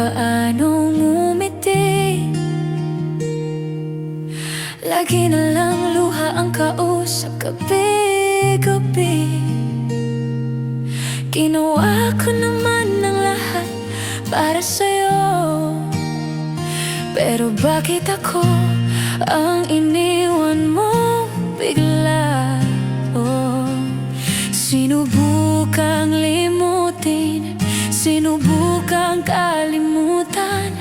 paanong ngumiti. Lagi na lang luha ang kausap gabi-gabi. Ginawa ko naman ng lahat para sa'yo, pero bakit ako ang iniwan mo bigla? Sinubukang limutin, sinubukang kalimutan,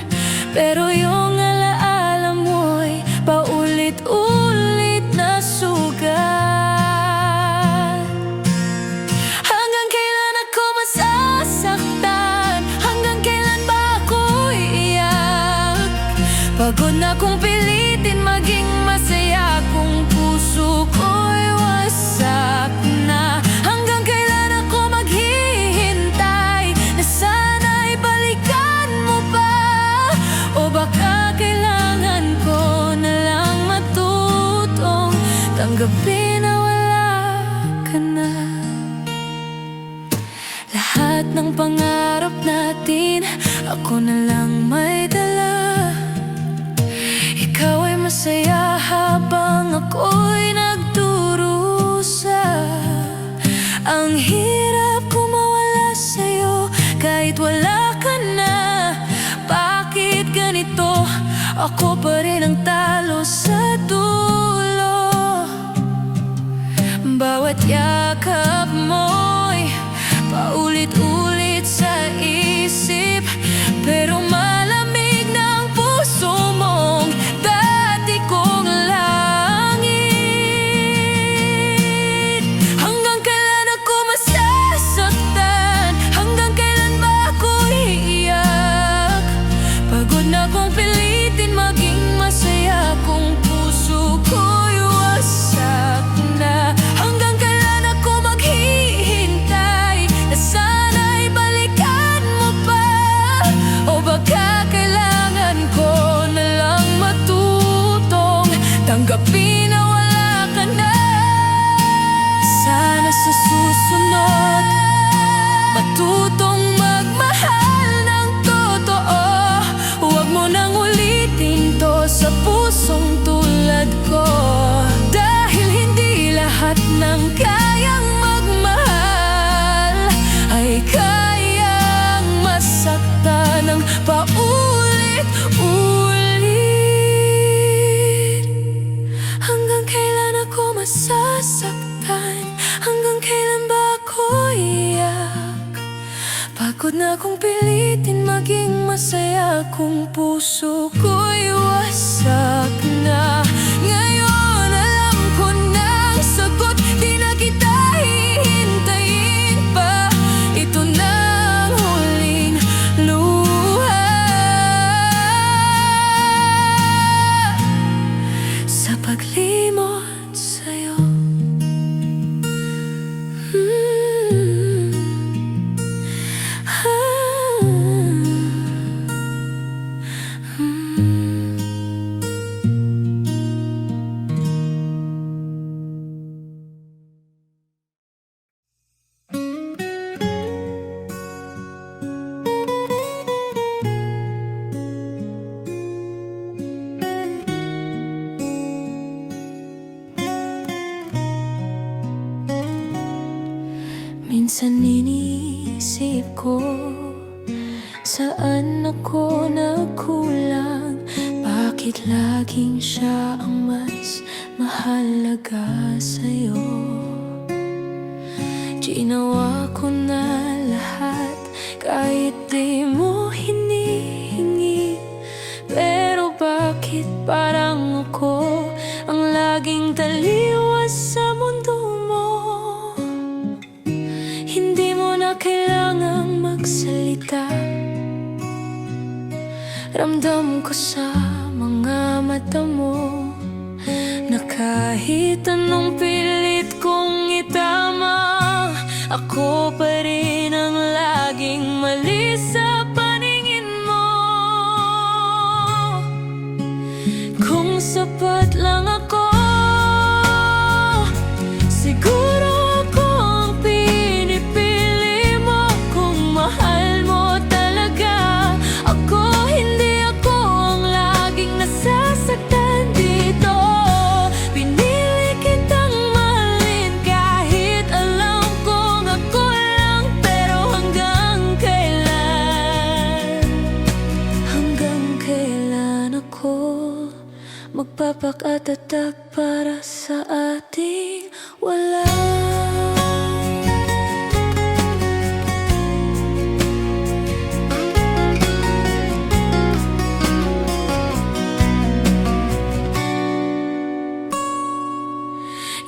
pero yung alaala mo'y paulit-ulit na sugat. Hanggang kailan ako masasaktan? Hanggang kailan ba ako iiyak? Pagod na kong pilitin maging masaya kung puso ko'y wasak na. Hanggang kailan ako maghihintay na sana'y balikan mo pa? O baka kailangan ko na lang matutong tanggapin na wala ka na. Lahat ng pangarap natin, ako na lang may dala. Ikaw ay masaya habang ako'y nagdurusa. Ang hirap kong mawala sa'yo kahit wala ka na. Bakit ganito? Ako pa rin ang talo sa dulo. Bawat yakap mo'y paulit-ulit sa isip, pero malamig na ang puso mong dati kong langit. Hanggang kailan ako masasaktan? Hanggang kailan ba ako iiyak? Pagod na kong pilitin maging masaya kung puso ko'y wasak na. Hanggang kailan ako maghihintay na sana'y balikan mo pa? O baka kailangan ko na lang matutong tanggapin na wala ka na? Sana sa susunod matutong magmahal ng totoo. Huwag mo nang ulitin to sa pusong tulad ko, dahil hindi lahat ng kayang magmahal ay kayang masaktan ng paulit-ulit. Hanggang kailan ako masasaktan? Hanggang kailan ba ako iyak? Pagod na kong pilitin maging masaya kung puso ko'y wasak na. Ngayon alam ko na ang sagot, di na kita hihintayin pa. Ito na ang huling luha sa paglimot sa'yo. Minsan iniisip ko, saan ako nagkulang? Bakit laging siya ang mas mahalaga sa'yo? Ginawa ko na lahat kahit di mo hinihingi, pero bakit parang ako ang laging taliwas sa mundo mo? Hindi mo na kailangang magsalita, ramdam ko sa mga mata mo na kahit anong pilit kong itama, ako pa rin ang laging mali sa paningin mo. Kung sapat lang ako, siguro ako ang pinipili mo. Kung mahal mo talaga ako, tapak at tatag para sa ating wala.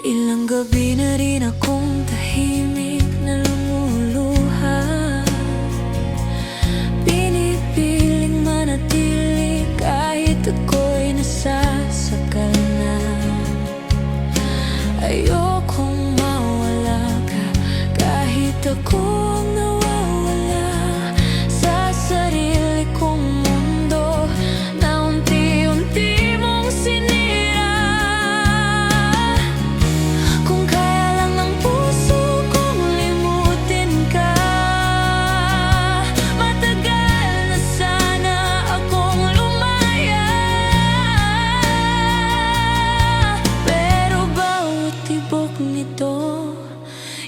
Ilang gabi na rin akong tahimik na lumuluha, pinipiling manatili kahit ako'y nasasakal na. Ayokong mawala ka kahit akong nawawala sa sarili kong mundo na unti-unti mong sinira. Kung kaya lang ng puso kong limutin ka, matagal na sana akong lumaya. Pero bawat tibok nito,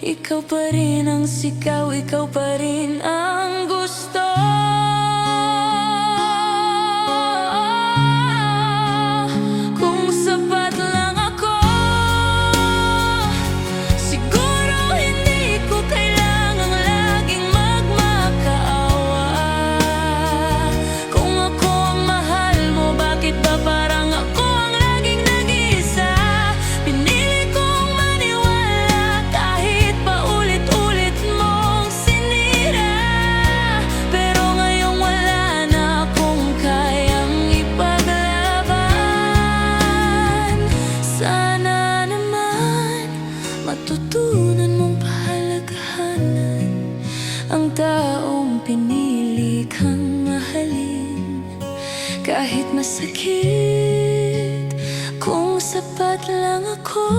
ikaw pa rin ang sigaw, ikaw pa rin ang gusto. Kung sapat lang ako, siguro hindi ko kailangang laging magmakaawa. Kung ako ang mahal mo, bakit ba parang ako ang laging nag-iisa? Pinili kong maniwala kahit paulit-ulit mong sinira. Pero ngayong wala na akong kayang ipaglaban. Sana naman matutunan mong pahalagahan ang taong pinili kang mahalin. Kahit masakit, kung sapat lang ako,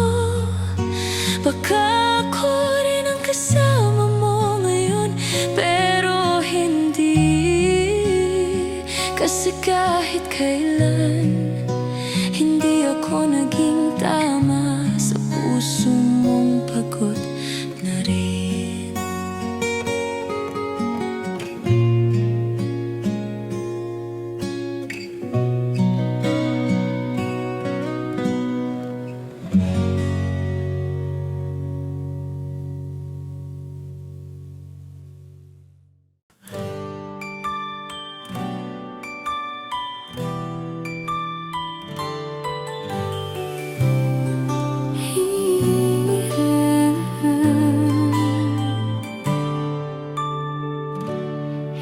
baka ako rin ang kasama mo ngayon. Pero hindi, kasi kahit kailan hindi ako naging tama sa puso mong pagod na rin.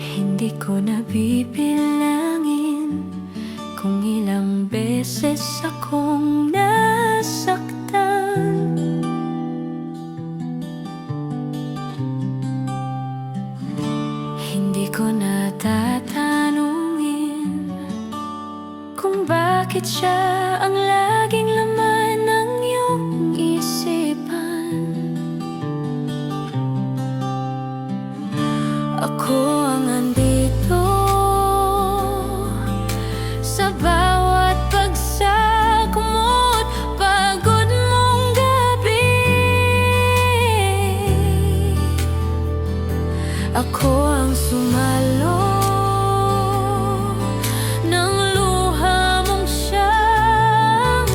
Hindi ko na bibilangin kung ilang beses akong nasaktan. Hindi ko na tatanungin kung bakit siya ang laging laman ng iyong isipan. Ako ang andito sa bawat bagsak mo't pagod mong gabi. Ako ang sumalo ng luha mong siyang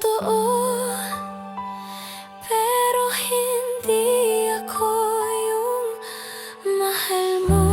totoo, pero hindi ako yung mahal mo.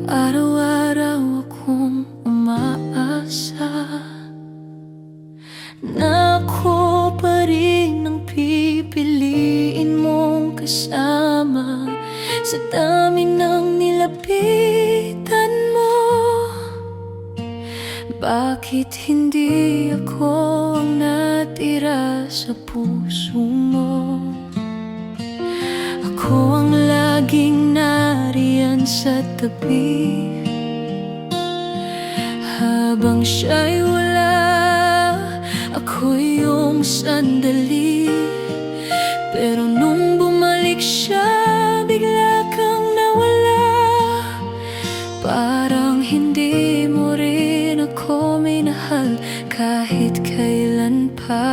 Araw-araw akong umaasa na ako pa rin ang pipiliin mong kasama sa dami ng nilapitan mo. Bakit hindi ako ang natira sa puso mo? Ako ang laging nariyan sa tabi habang siya'y wala, ako'y yung sandali. Pero nung bumalik siya, bigla kang nawala. Parang hindi mo rin ako minahal kahit kailan pa.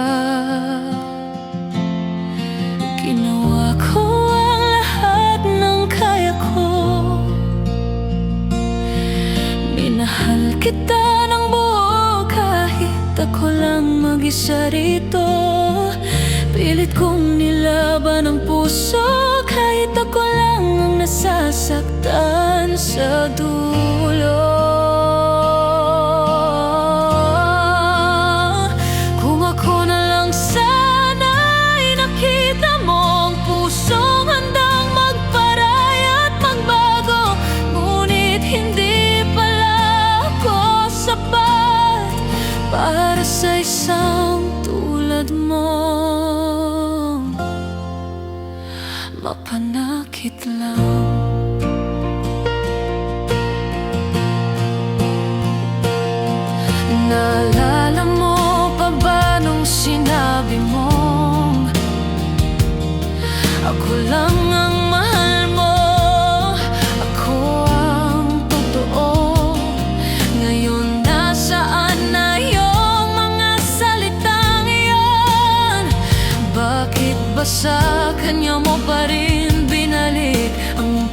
Ginawa ko ang lahat ng kaya ko, minahal kita ng buo kahit ako lang mag-isa rito. Pilit kong nilaban ang puso kahit ako lang ang nasasaktan sa dulo. Kung ako na lang sana ay nakita mo ang pusong handang magparaya at magbago, ngunit hindi pala ako sapat para sa isang tulad mo. Mapanakit lang. Naalala mo pa ba nung sinabi mong ako lang ang mahal mo, ako ang totoo? Ngayon nasaan na yung mga salitang iyon? Bakit ba sa kanya mo pa rin binalik ang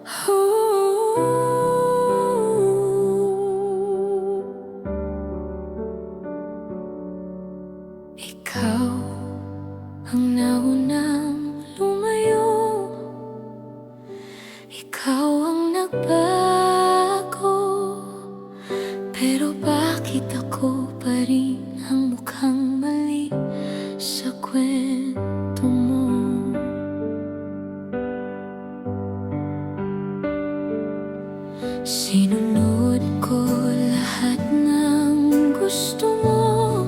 Ikaw ang naunang lumayo, ikaw ang nagbago, pero bakit ako pa rin ang mukhang mali sa kwento mo? Sinunod ko lahat ng gusto mo,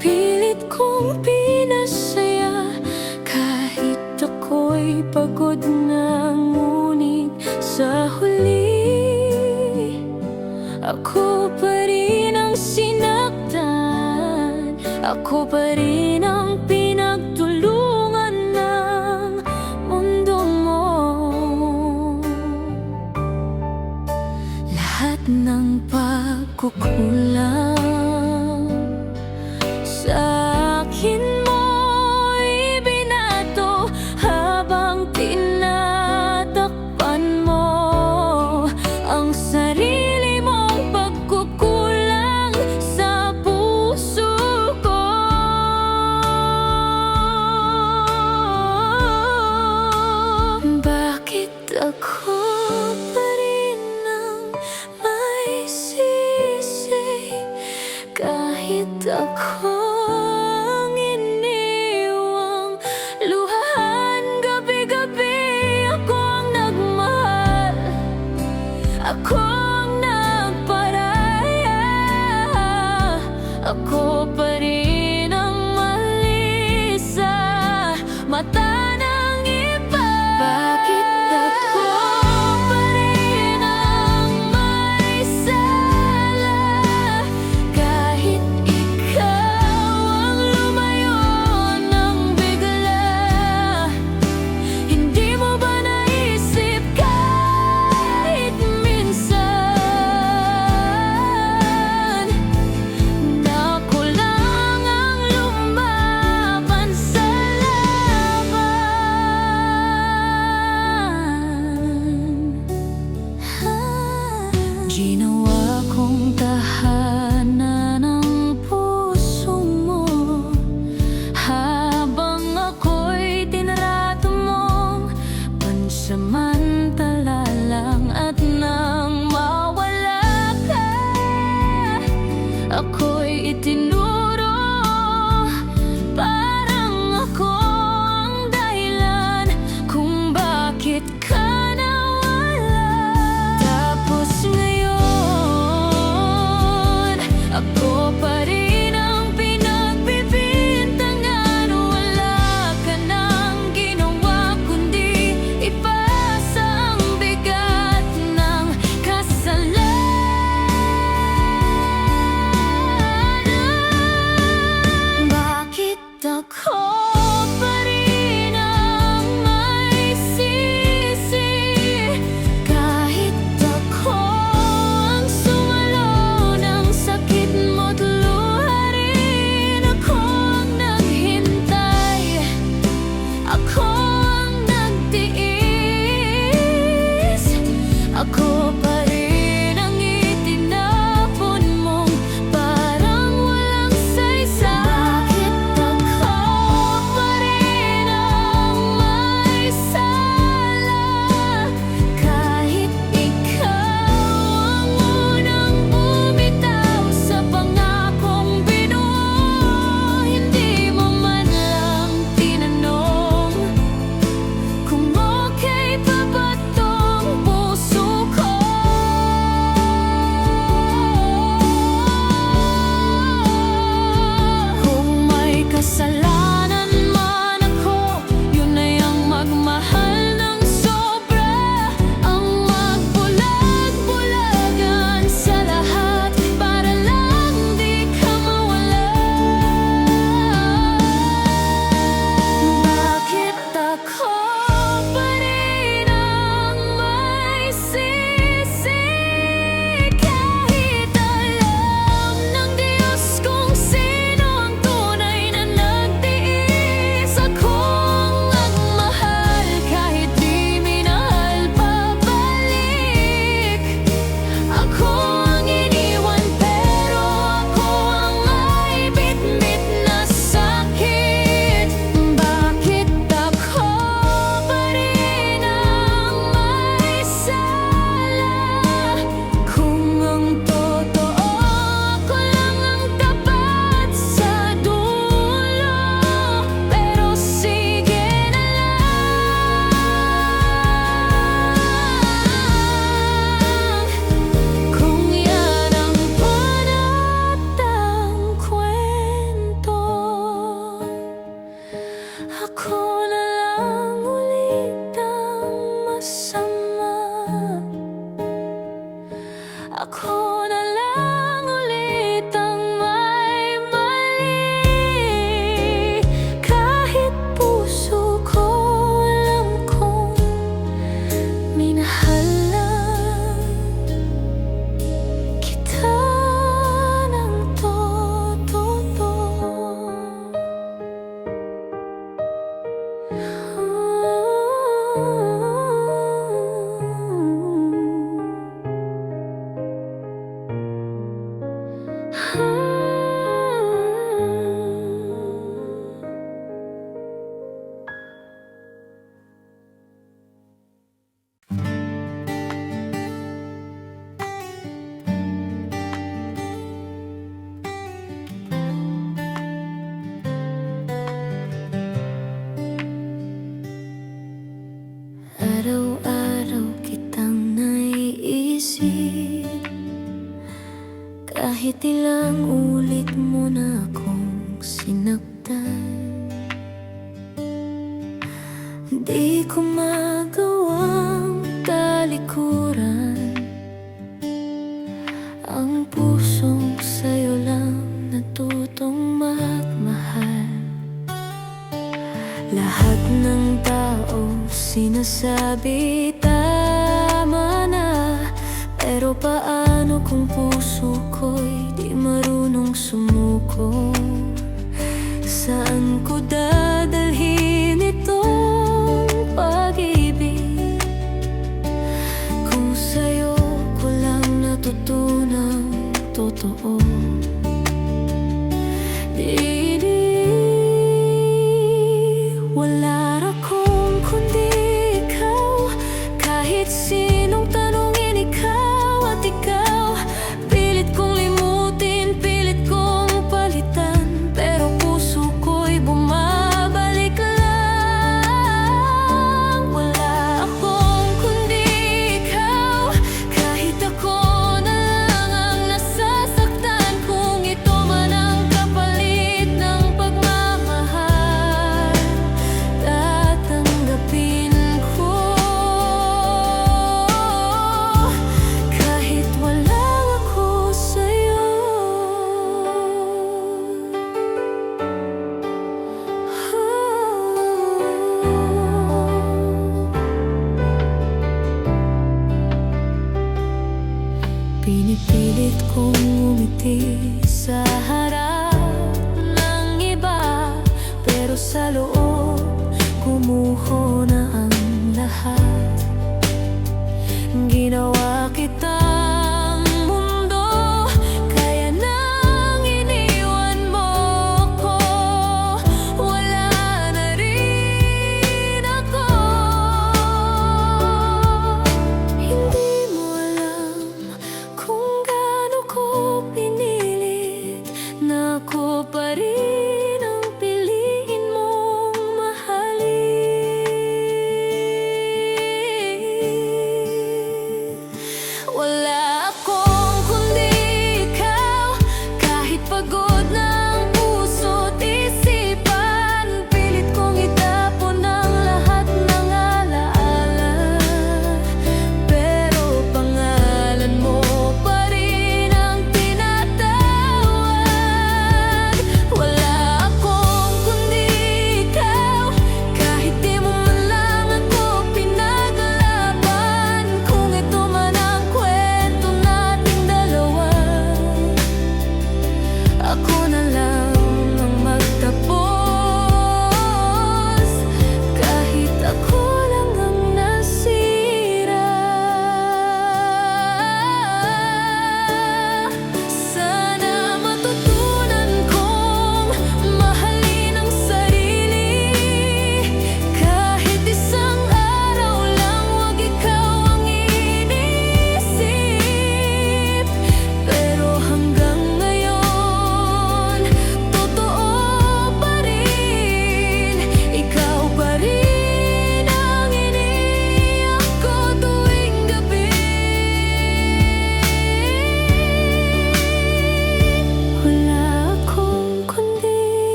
pilit kong pinasaya kahit ako'y pagod na. Ngunit sa huli, ako pa rin ang sinaktan, ako pa rin ang pinagtulungan ng mundo mo. Lahat ng pagkukulang sa akin mo ibinato habang tinatakpan mo ang sarili mong pagkukulang sa puso ko. Bakit ako pa rin ang may sisi kahit ako ang iniwang luhaan? Gabi-gabi ako ang nagmahal, ako ang nagparaya, ako pa rin ang mali sa mata ng iba. Bakit ako Araw-araw kitang naiisip, kahit ilang ulit mo na akong sinaktan. Di ko magawang talikuran ang pusong sa'yo lang natutong magmahal. Lahat ng tao sinasabi tama na, pero paano kung puso ko'y di marunong sumuko? Saan ko dadalhin itong pag-ibig kung sa'yo ko lang natutunang totoo? Wala akong kundi ikaw, kahit sinong tanungin ikaw at ikaw. Pilit kong limutin, pilit kong palitan, pero puso ko'y bumabalik lang. Wala akong kundi ikaw, kahit ako na lang ang nasasaktan. Kung ito man ang kapalit ng pagmamahal, tatanggapin ko. Kahit wala ako sa'yo, pinipilit kong umiti sa harap ng iba, pero sa loob gumuho na ang lahat. Ginawa kitang mundo, kaya nang iniwan mo ko, wala na rin ako. Hindi mo alam kung gaano ko pinilit na ako pa rin ang piliin mong mahalin.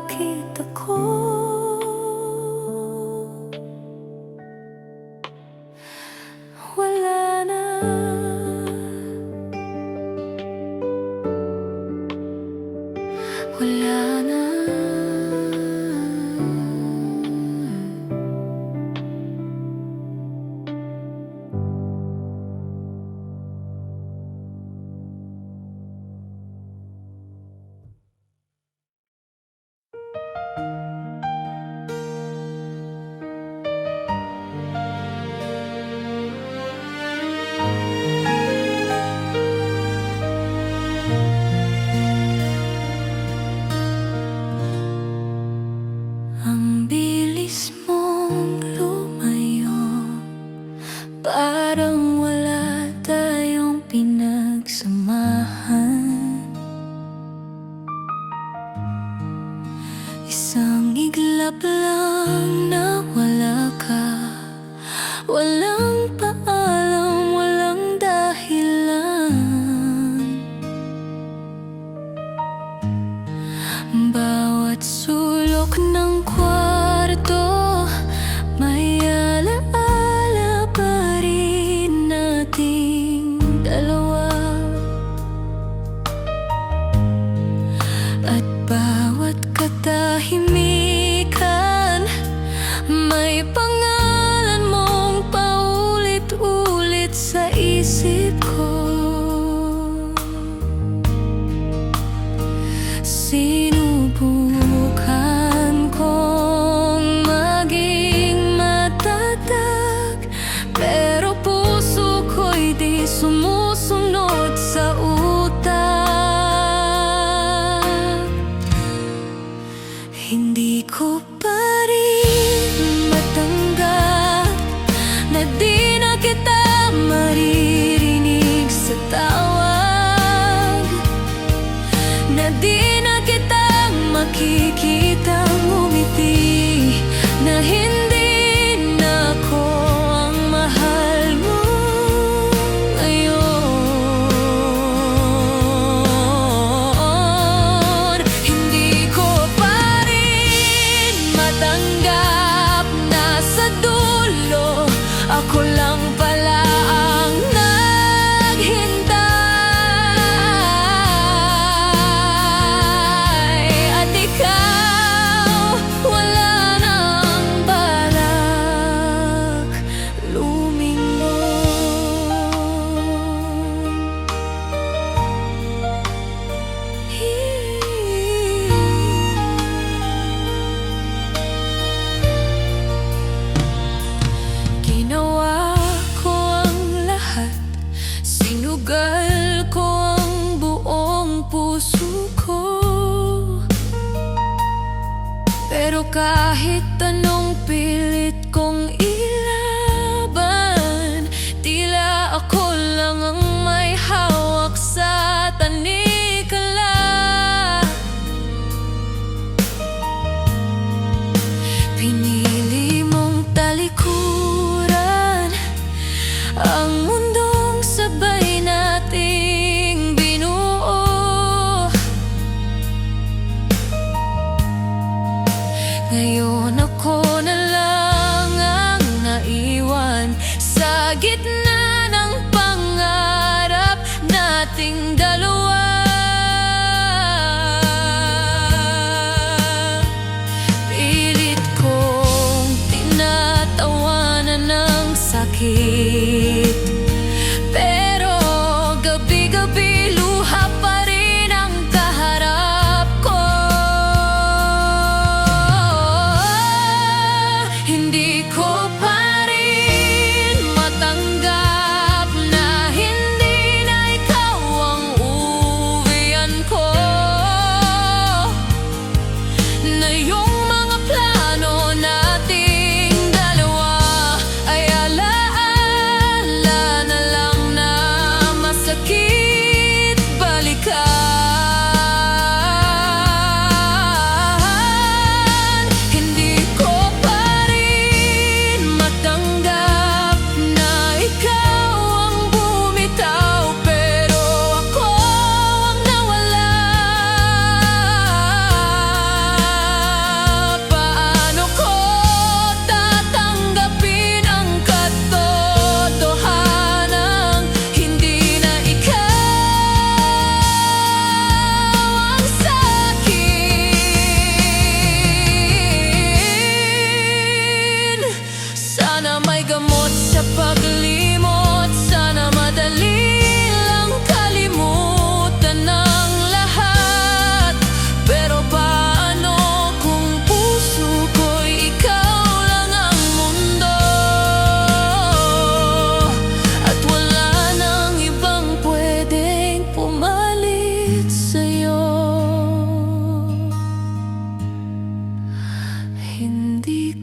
nakita ko. Wala na. Wala na. Ang bilis mong lumayo, parang wala tayong pinagsamahan. Isang iglap lang na wala ka, walang paalam, walang dahilan. Bawat sulok ng kwarto, may alaala pa rin nating dalawa. At bawat katahimikan, may pangalan mong paulit-ulit sa isip ko. Sinubukan kong maging matatag, pero puso ko'y di sumusunod sa utak. Hindi ko pa rin matanggap na di na kita maririnig sa tawag, na di na kita makikitang ngumiti, na hindi na ako ang mahal mo ngayon. Hindi ko pa rin matanggap na sa dulo ako lang pala ang naghintay, at ikaw wala nang balak lumingon. Ginawa ko ang lahat, sinugal ko ang buong puso ko, pero kahit anong pilit kong ilaban, tila ako lang ang may hawak sa tanikala. Pinili mong talikuran ang mundong sabay nating binuo. Ngayon ako na lang ang naiwan sa gitna ng pangarap nating dalawa. Pilit kong tinatawanan ng sakit, pero gabi-gabi luha pa rin ang kaharap ko.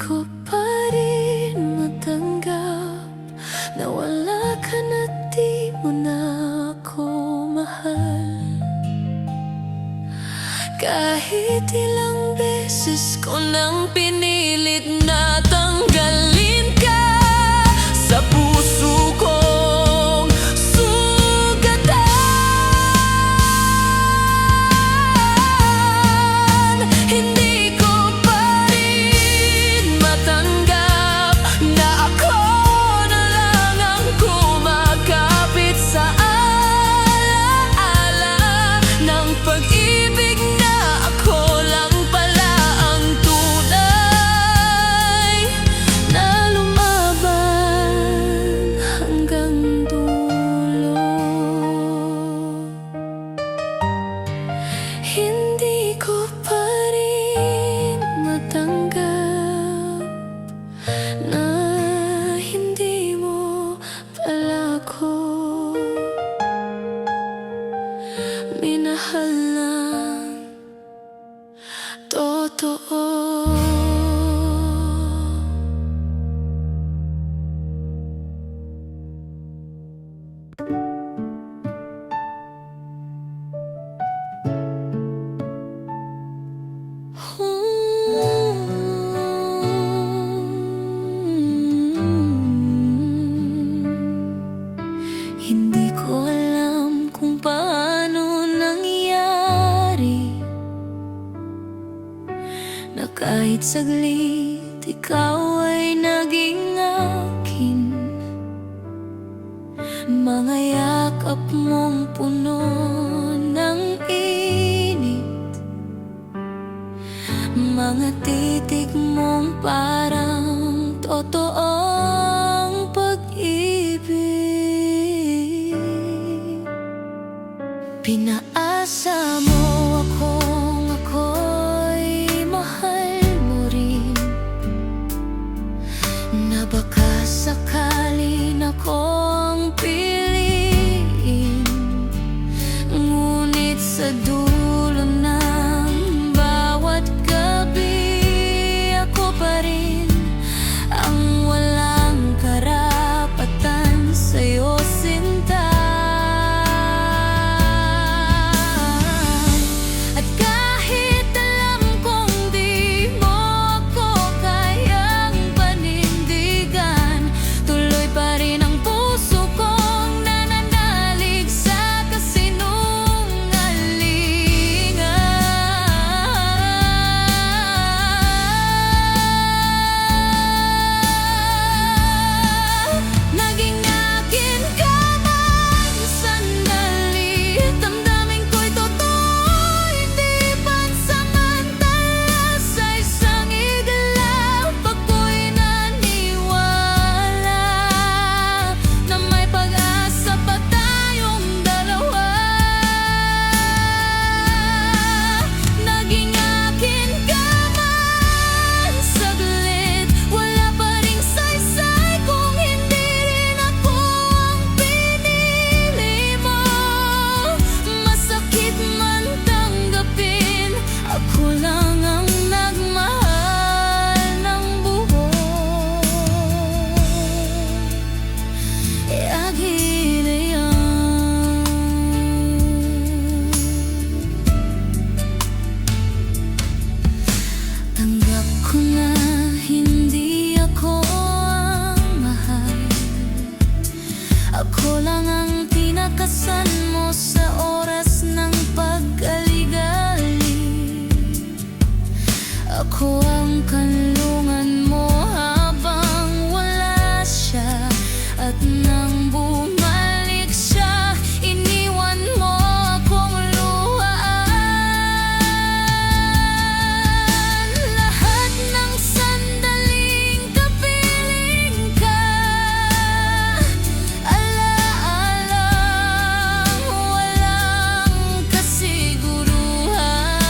ko pa rin matanggap na wala ka na, di mo na ako mahal. Kahit ilang beses ko nang pinilit na tanggalin ka sa puso kong sugatan, hindi ko pa rin matanggap na ako na lang ang kumakapit sa alaala ng pag-ibig na ako lang pala ang tunay na lumaban hanggang dulo. Hindi ko pa rin matanggap na hindi mo pala ako minahal ng totoo. Hindi ko alam kung paano nangyari na kahit saglit ikaw ay naging akin. Mga yakap mong puno ng init, mga titig mong parang totoong pag-ibig. Pinaasa mo akong ako'y mahal mo rin, na baka sakalin ako ang piliin. Ngunit sa dulo ng bawat gabi, ako pa rin ang walang karapatan sa'yo, sinta. At kahit alam kong di mo ako kayang panindigan, tuloy pa rin ang puso kong nananalig sa kasinungalingan. Naging akin ka man sandali, damdamin ko'y totoo, hindi pansamantala. Sa isang iglap ako'y naniwala na may pag-asa pa tayong dalawa. Naging akin ka man saglit, wala pa ring saysay kung hindi rin ako ang pinili mo. Masakit man tanggapin, ako lang ang nagmahal ng buo. Agi na yan. Tanggap ko na hindi ako ang mahal, ako lang ang tinakasan mo sa oras ng pag-aligali. Ako ang kanlungan mo habang wala siya, at nang bumalik siya, iniwan mo akong luhaan. Lahat ng sandaling kapiling ka, alaalang walang kasiguruhan.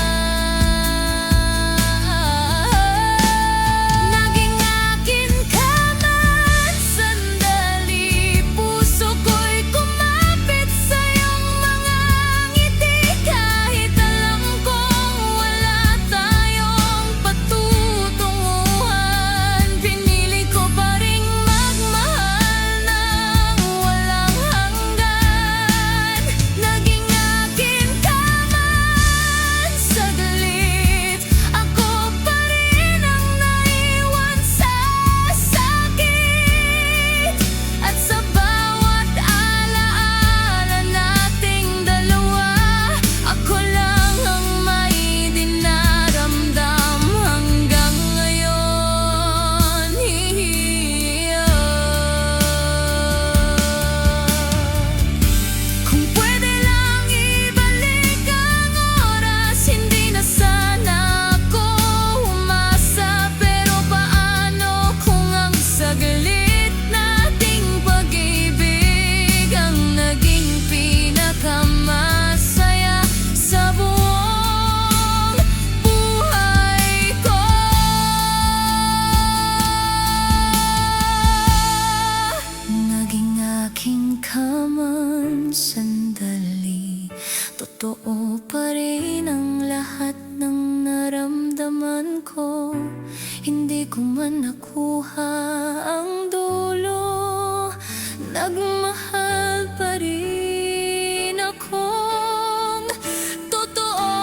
ko man nakuha ang dulo, nagmahal pa rin akong totoo.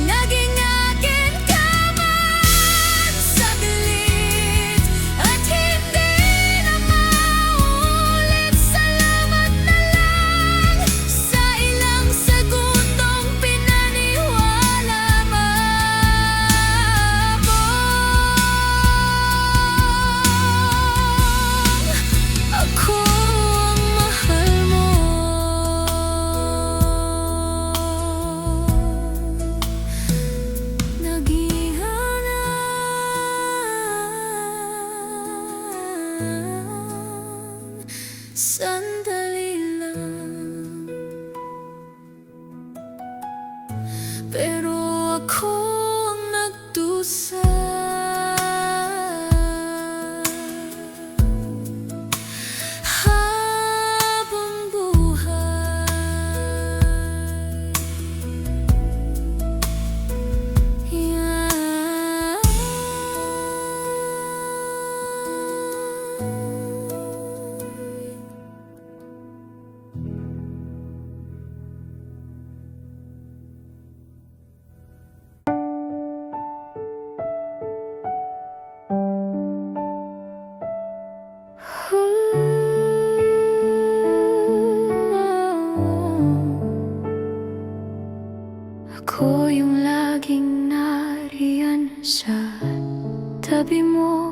Naging akin ka man saglit at hindi na maulit. Salamat na lang sa ilang segundong pinaniwala mo. Ako ang mahal mo. Sandali lang, pero ako ang nagdusa. Habang ako yung laging nariyan sa tabi mo,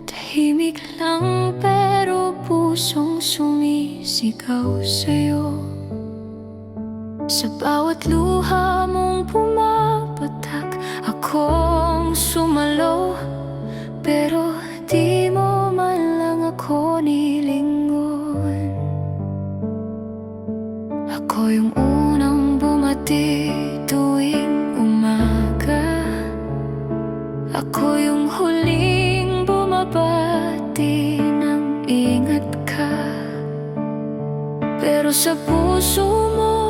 tahimik lang pero pusong sumisigaw sa'yo. Sa bawat luha mong pumapatak, akong sumalo, pero di mo man lang ako nilingon. Ako yung unang bumati tuwing umaga, ako yung huling bumabati ng ingat ka. Pero sa puso mo,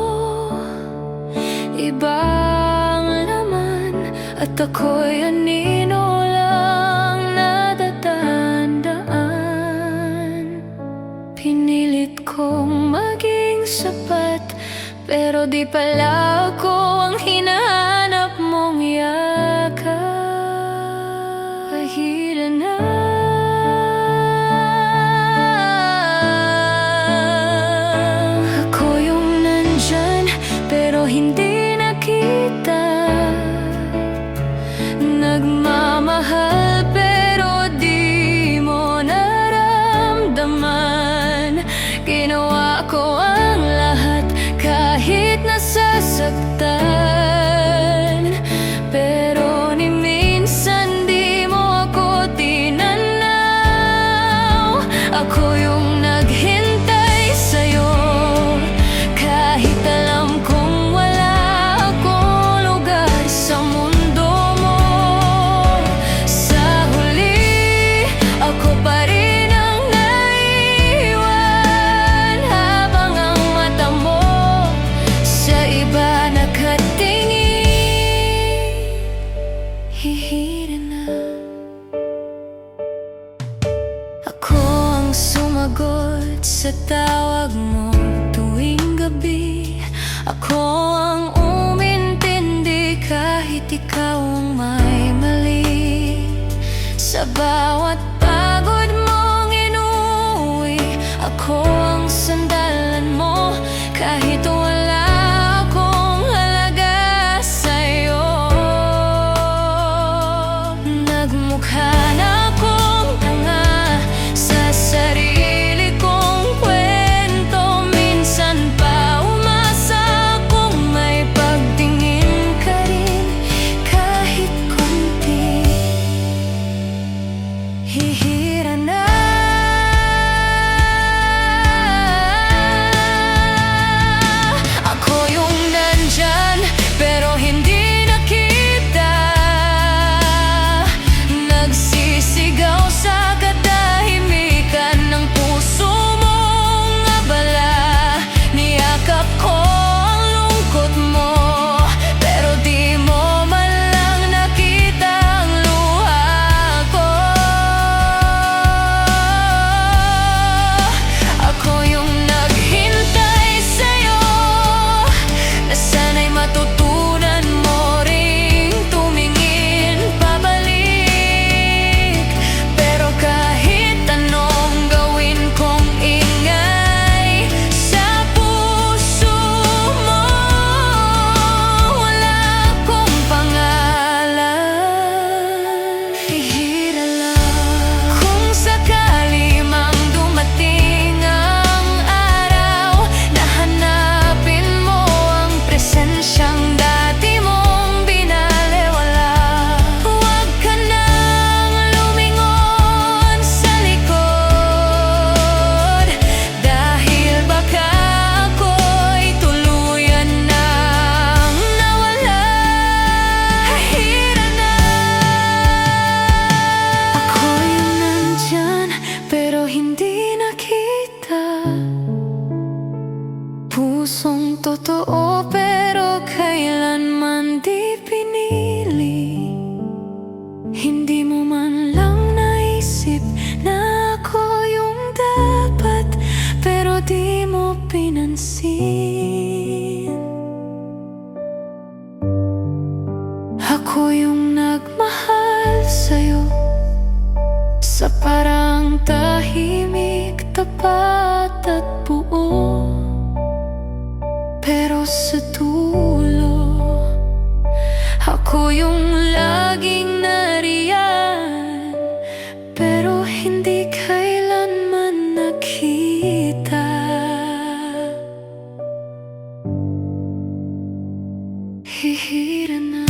ibang laman, at ako'y anino lang natatandaan. Pinilit kong maging sapat, pero di pala ako ang hinahanap mong yakap. Kahit na ako yung nandyan, pero hindi nakita. Nagmamahal pero di mo naramdaman. Ginawa ko ang lahat kahit nasasaktan, pero ni minsan di mo ako tinanaw. Ako yung naghintay sa'yo kahit alam kong wala akong lugar sa mundo mo. Sa huli, ako pa rin ang naiwan, habang ang mata mo sa iba nakatingin. Hihira na. Ako ang sumagot sa tawag mo tuwing gabi. Ako ang umintindi kahit ikaw ang may mali. Sa bawat pagod mong inuwi, ako ang sandalan mo kahit wala akong halaga sa'yo. Nagmukha na akong tanga sa sarili kong kwento. Minsan pa umasa kung may pagtingin ka rin kahit konti. Hihira na. pusong totoo pero kailanman di pinili. Hindi mo man lang naisip na ako yung dapat, pero di mo pinansin. Ako yung nagmahal sa'yo sa parang tahimik, tapat at buo. Pero sa dulo, ako yung laging nariyan, pero hindi kailanman nakita. Hihira na.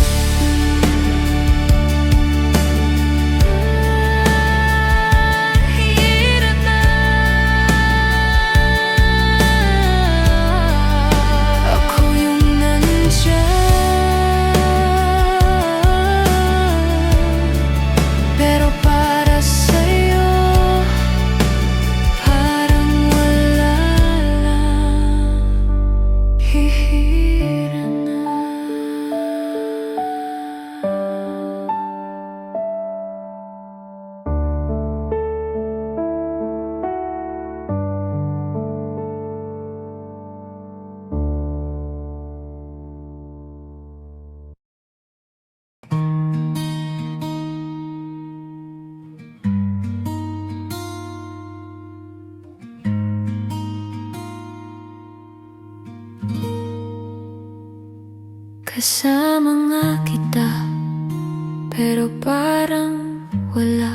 Kasama nga kita, pero parang wala.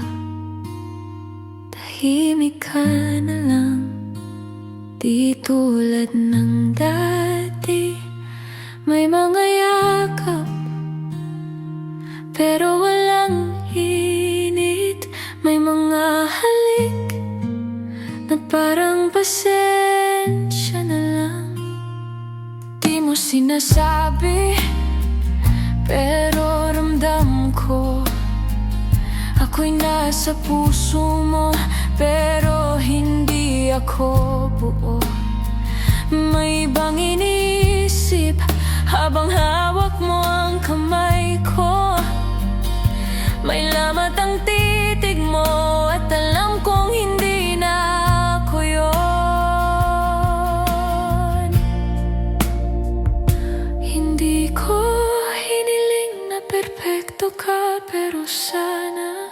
Tahimik ka na lang, di tulad ng dati. May mga yakap, pero walang init. May mga halik na parang pasensya na lang. Di mo sinasabi, pero ramdam ko. Ako'y nasa puso mo, pero hindi ako buo. May ibang inisip habang hawak mo ang kamay ko. May lamat ang titig mo at alam kong hindi na ako yun. Hindi ko hiniling na perpekto ka, pero sana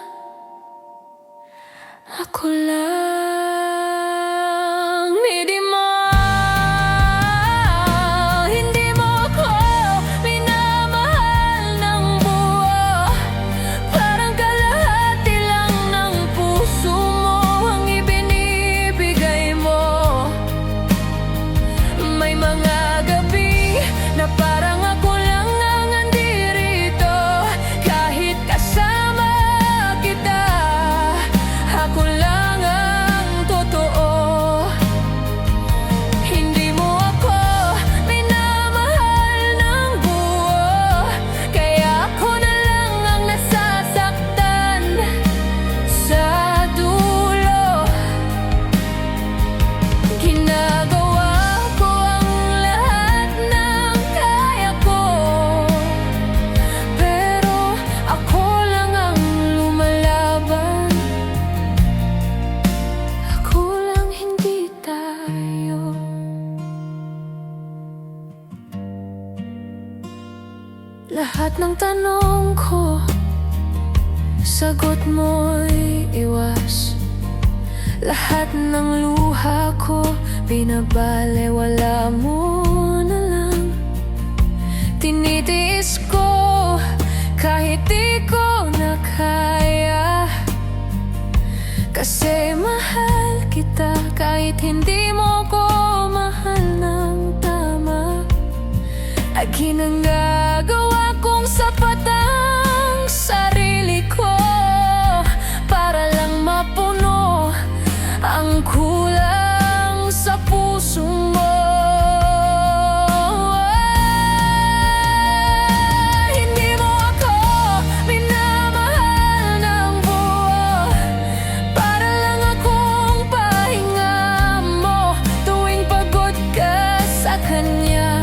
ako lang. Hindi mo ako minamahal ng buo. Parang kalahati lang ng puso mo ang ibinibigay mo. May mga gabi na parang ako lang ang nandirito. Kahit kasama kita, ako lang ang totoo. Hindi mo ako minamahal ng buo, kaya ako na lang ang nasasaktan sa dulo. Ginagawa ko ang lahat ng kaya ko, pero ako lang ang lumalaban. Ako lang, hindi tayo. Lahat ng tanong ko, sagot mo'y iwas. Lahat ng luha ko, binabalewala mo na lang. Tinitiis ko kahit di ko na kaya, kasi mahal kita kahit hindi mo ko mahal ng tama. Akin ang gagawa kong sapat ang sarili ko, para lang mapuno ang kulang sa puso mo. Hindi mo ako minamahal ng buo, para lang akong pahinga mo tuwing pagod ka sa kanya.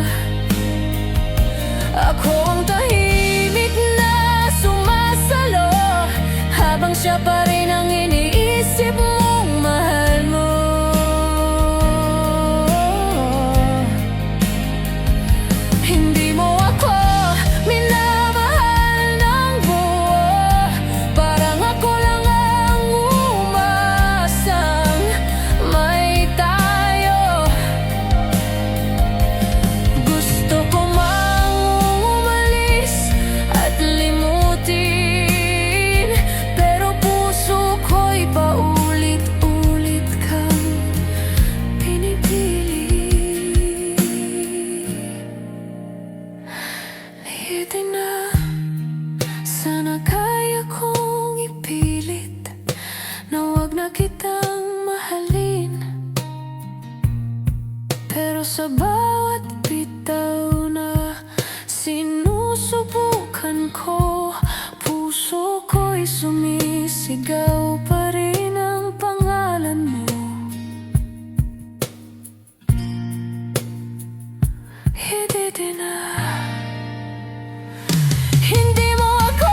Pero sa bawat bitaw na sinusubukan ko, puso ko'y sumisigaw pa rin ang pangalan mo. Hindi na. Hindi mo ako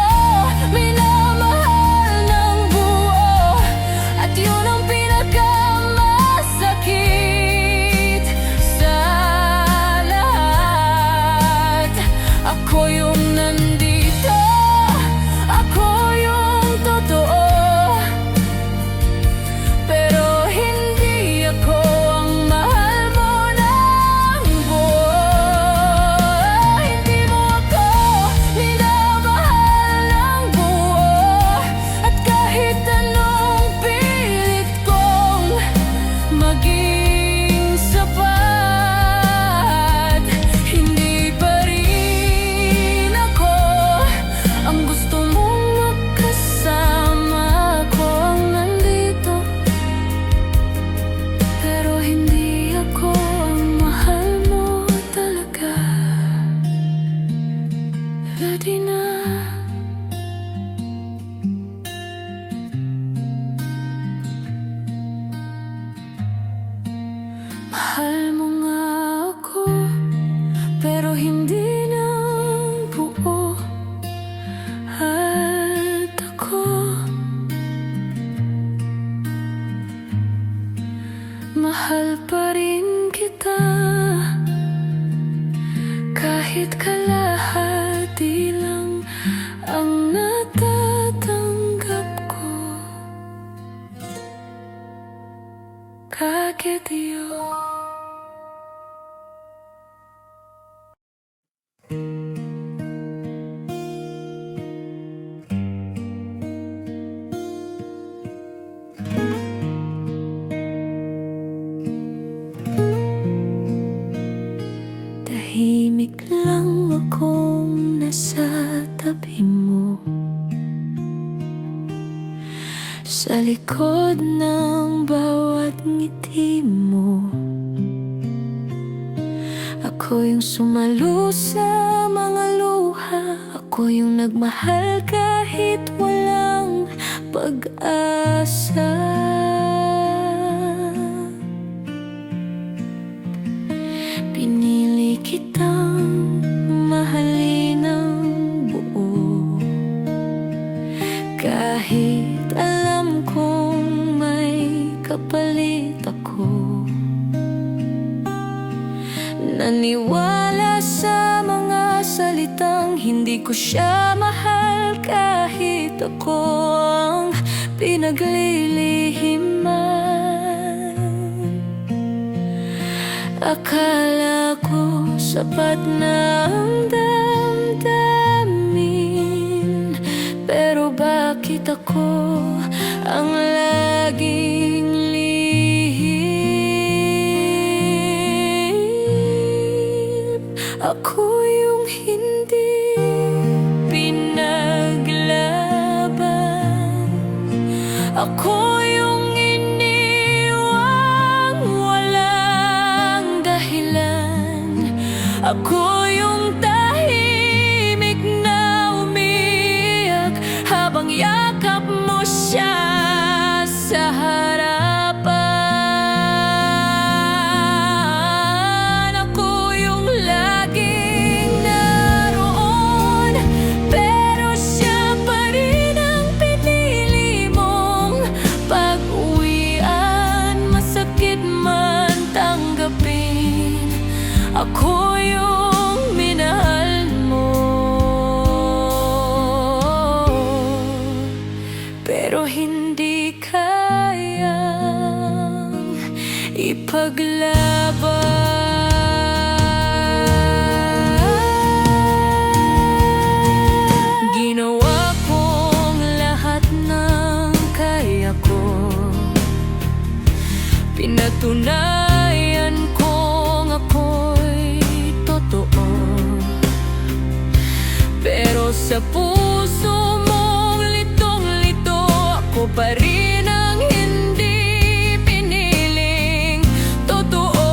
minamahal ng buo, at yun ang pinakamasakit sa lahat. Ako yung nandito, ako yung totoo, pero hindi ako ang mahal mo ng buo. Hindi mo ako minamahal ng buo, at kahit anong pilit kong maging sapat, hindi pa rin ako ang gusto mong makasama. Ako ang nandito, pero hindi ako ang mahal mo talaga. Ready na. Mahal mo nga ako, pero hindi ng buo. At ako, mahal pa rin kita, kahit kalahati lang ang natatanggap ko. Kagetiyo. Tahimik lang akong nasa tabi mo, sa likod ng bawat ngiti mo. Ako yung sumalo sa mga luha, ako yung nagmahal kahit walang pag-asa. Pinili kitang mahalin ng buo, kahit alam kong may kapalit ako. Naniwala sa mga salitang hindi ko siya mahal, kahit ako ang pinaglilihiman. Akala ko sapat na ang damdamin, pero bakit ako ang laging lihim? Ako yung hindi pinaglaban, ako yung iniwang walang dahilan, ako yung tahimik na umiyak habang yakap mo siya sa harapan. Ako yung laging naroon, pero siya pa rin ang pinili mong pag-uwian. Masakit man tanggapin, ako yung minahal mo, pero hindi kayang ipaglaban. Ginawa kong lahat ng kaya ko, pinatunayan kong ako'y totoo, pero sa puso mong litong-lito, ako pa rin ang hindi piniling totoo.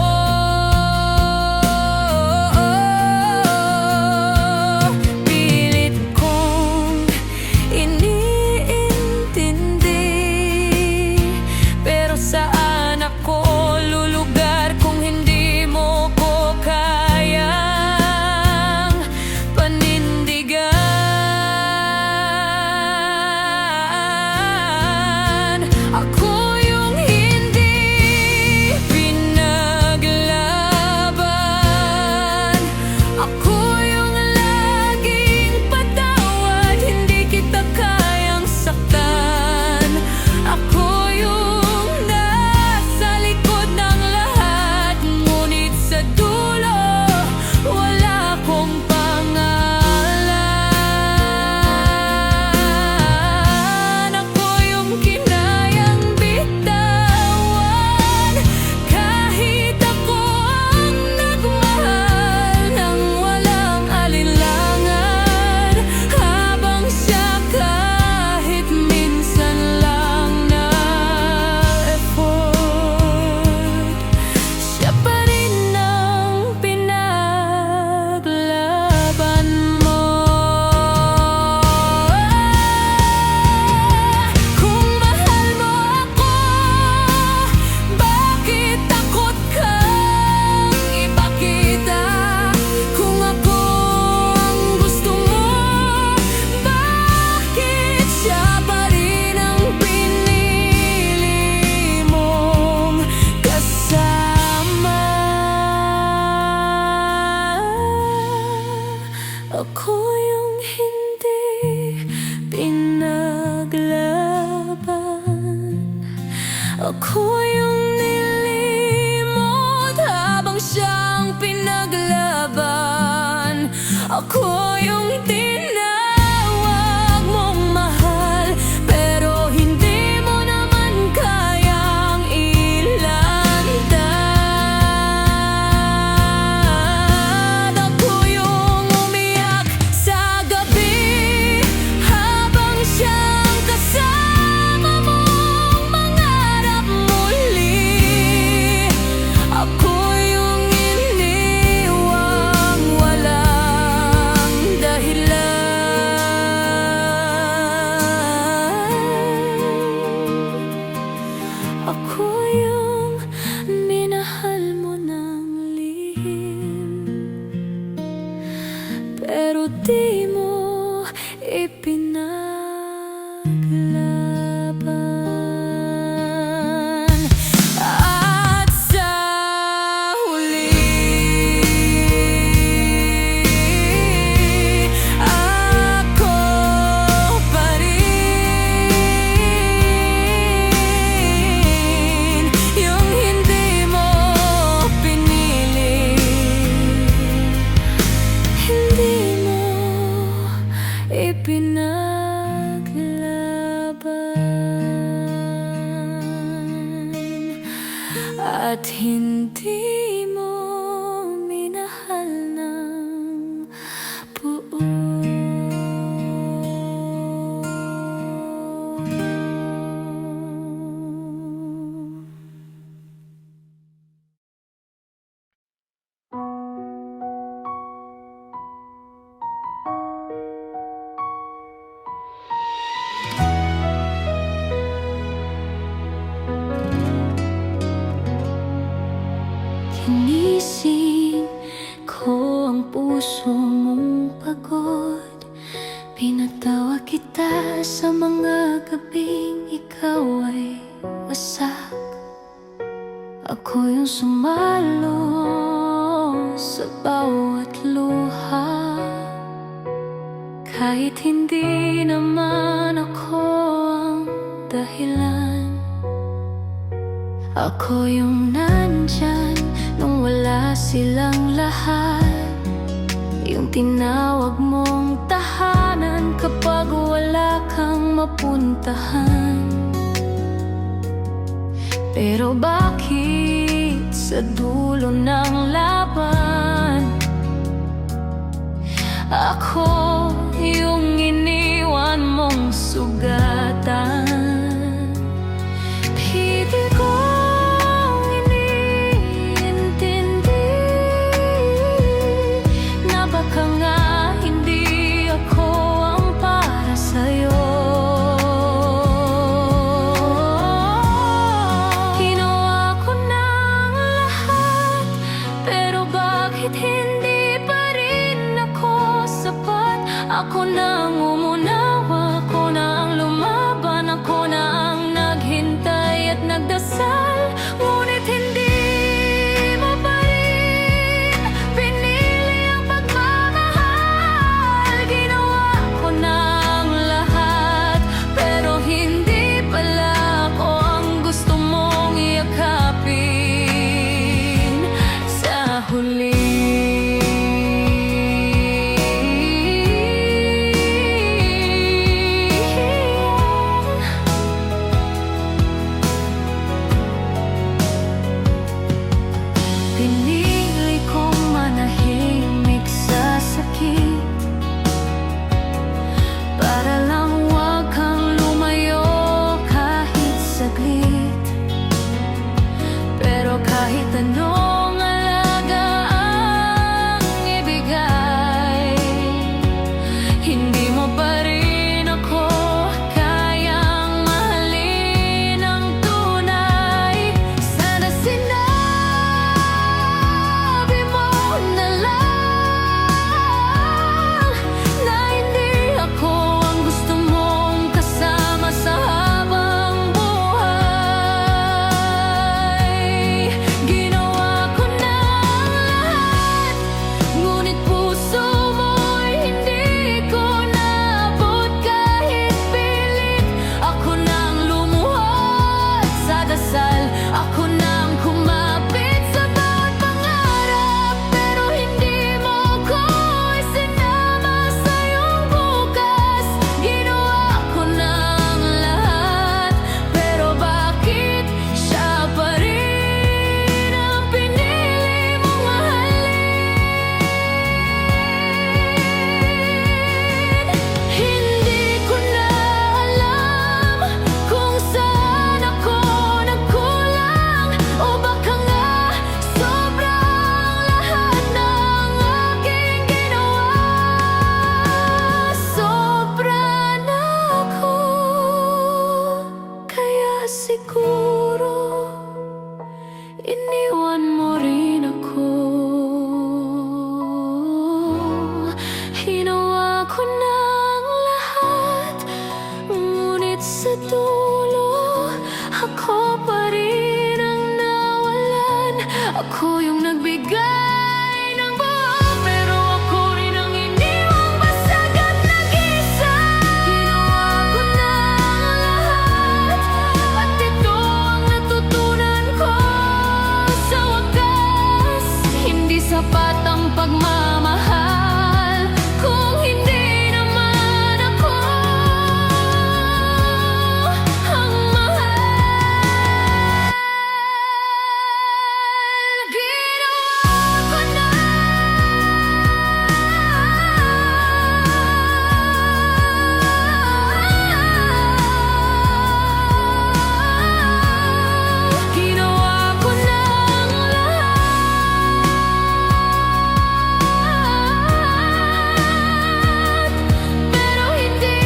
di mo ipinaglaban. At sa huli, ako pa rin yung hindi mo pinili, hindi mo ipinaglaban, at hindi mo minahal ng buo. Ginising ko ang puso mong pagod. Pinatawa kita sa mga gabing ikaw ay wasak. Ako yung sumalo sa bawat luha, kahit hindi naman ako ang dahilan. Ako yung nandyan nung wala silang lahat, yung tinawag mong tahanan kapag wala kang mapuntahan. Pero bakit sa dulo ng laban, ako yung iniwan mong sugatan? Pigil kong iniintindi na baka nga hindi ako ang para sa'yo. Ginawa ko ng lahat, pero bakit hindi pa rin ako sapat? Ako na ang umunawa, ako na ang lumaban, ako na ang naghintay at nagdasal, ngunit hindi mo pa rin pinili ang pagmamahal. Ginawa ko ng lahat, pero hindi pala ako ang gusto mong yakapin. Sa huli, nagbigay ng buo, pero ako rin ang iniwang basag at nag-isa. Ginawa ko na ang lahat, at ito ang natutunan ko. Sa wakas, hindi sapat ang pagmamahal kung hindi naman ako ang mahal. Ginawa ko na. Ginawa ko na ang lahat, pero hindi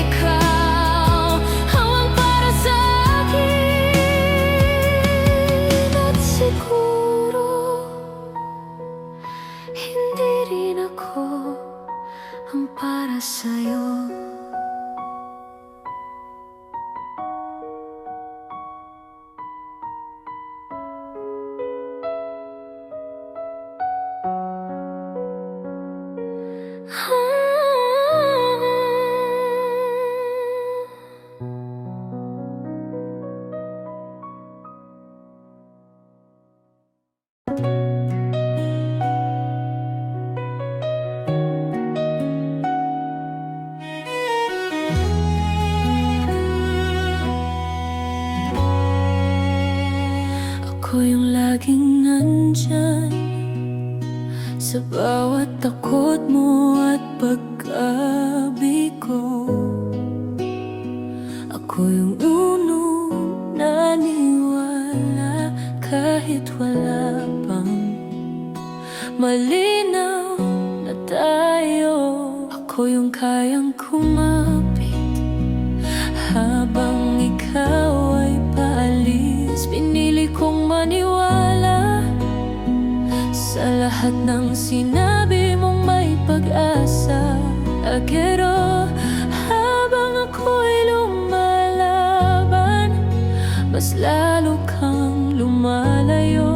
ikaw hawak para sa akin. At siguro hindi rin ako ang para sa'yo. Ako yung laging nandyan sa bawat takot mo at pagkabigo. Ako yung unong naniwala kahit wala pang malinaw na tayo. Ako yung kayang kumapit habang ikaw ay paalis. Pinili kong maniwala sa lahat ng sinabi mong may pag-asa. Pero habang ako'y lumalaban, mas lalo kang lumalayo.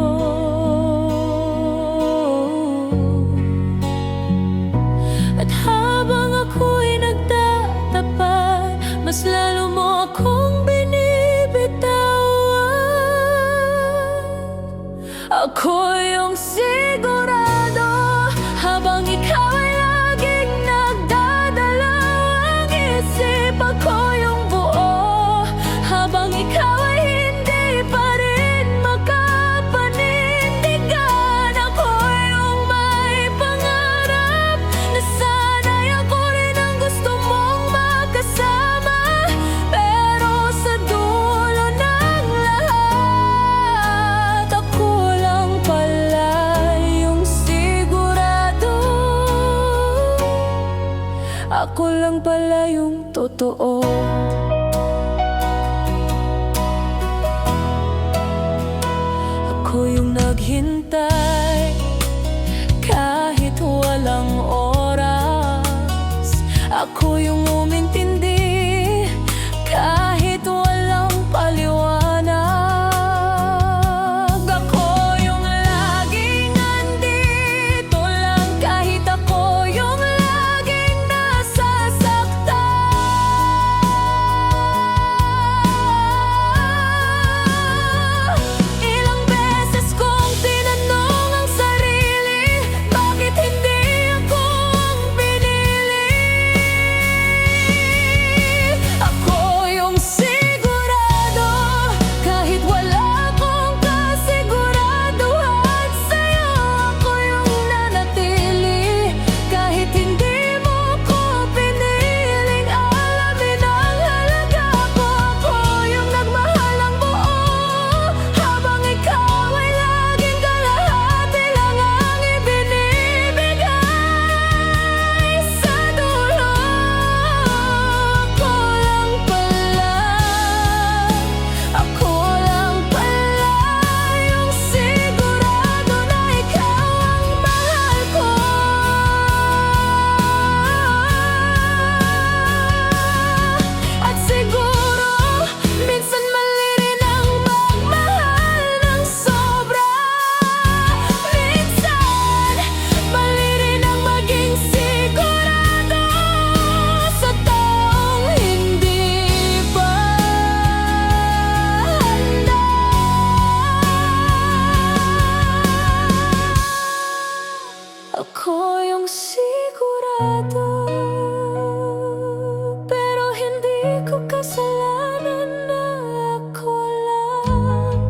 At habang ako'y nagtatapat, mas lalo mo akong ako yung sigurado habang ikaw ay laging nagdadalawang isip. Ako yung buo habang ikaw ay hindi pa rin makapanindigan. Ako yung may pangarap na sana'y ako rin ang gusto mong makasama. Pero sa dulo ng lahat, ako lang pala yung sigurado. Ako lang pala yung totoo. Ako yung naghintay kahit walang oras. Ako yung umintindi kahit walang paliwanag. Ako yung laging nandito lang kahit ako yung laging nasasaktan. Ilang beses kong tinanong Ako yung sigurado, pero hindi ko kasalanan na ako lang.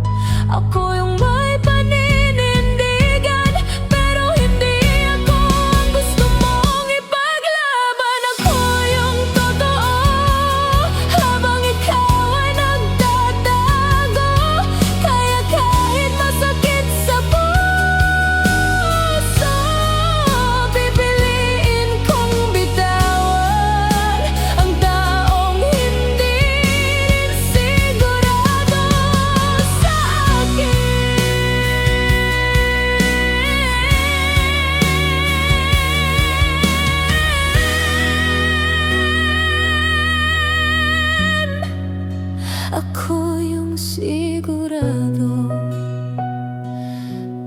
Ako yung may paninindigan, pero hindi ako ang gusto mong ipaglaban. Ako yung totoo, habang ikaw ay nagtatago. Kaya kahit masakit sa puso, pipiliin kong bitawan ang taong hindi rin sigurado sa akin. Ako yung sigurado,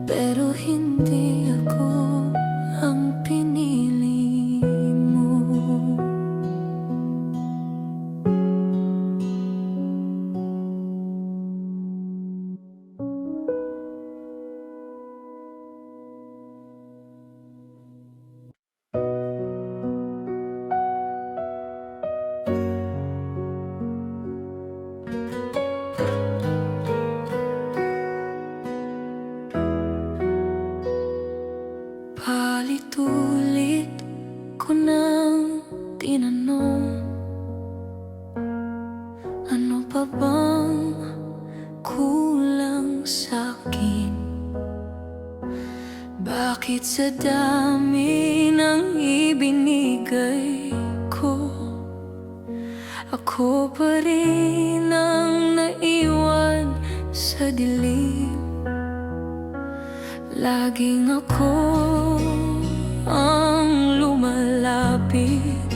pero hindi ako ang pinili mo. Palit-ulit ko nang tinanong, ano pa bang kulang sa'kin? Bakit sa dami ng ibinigay ko, ako pa rin ang naiwan sa dilim? Laging ako ang lumalapit,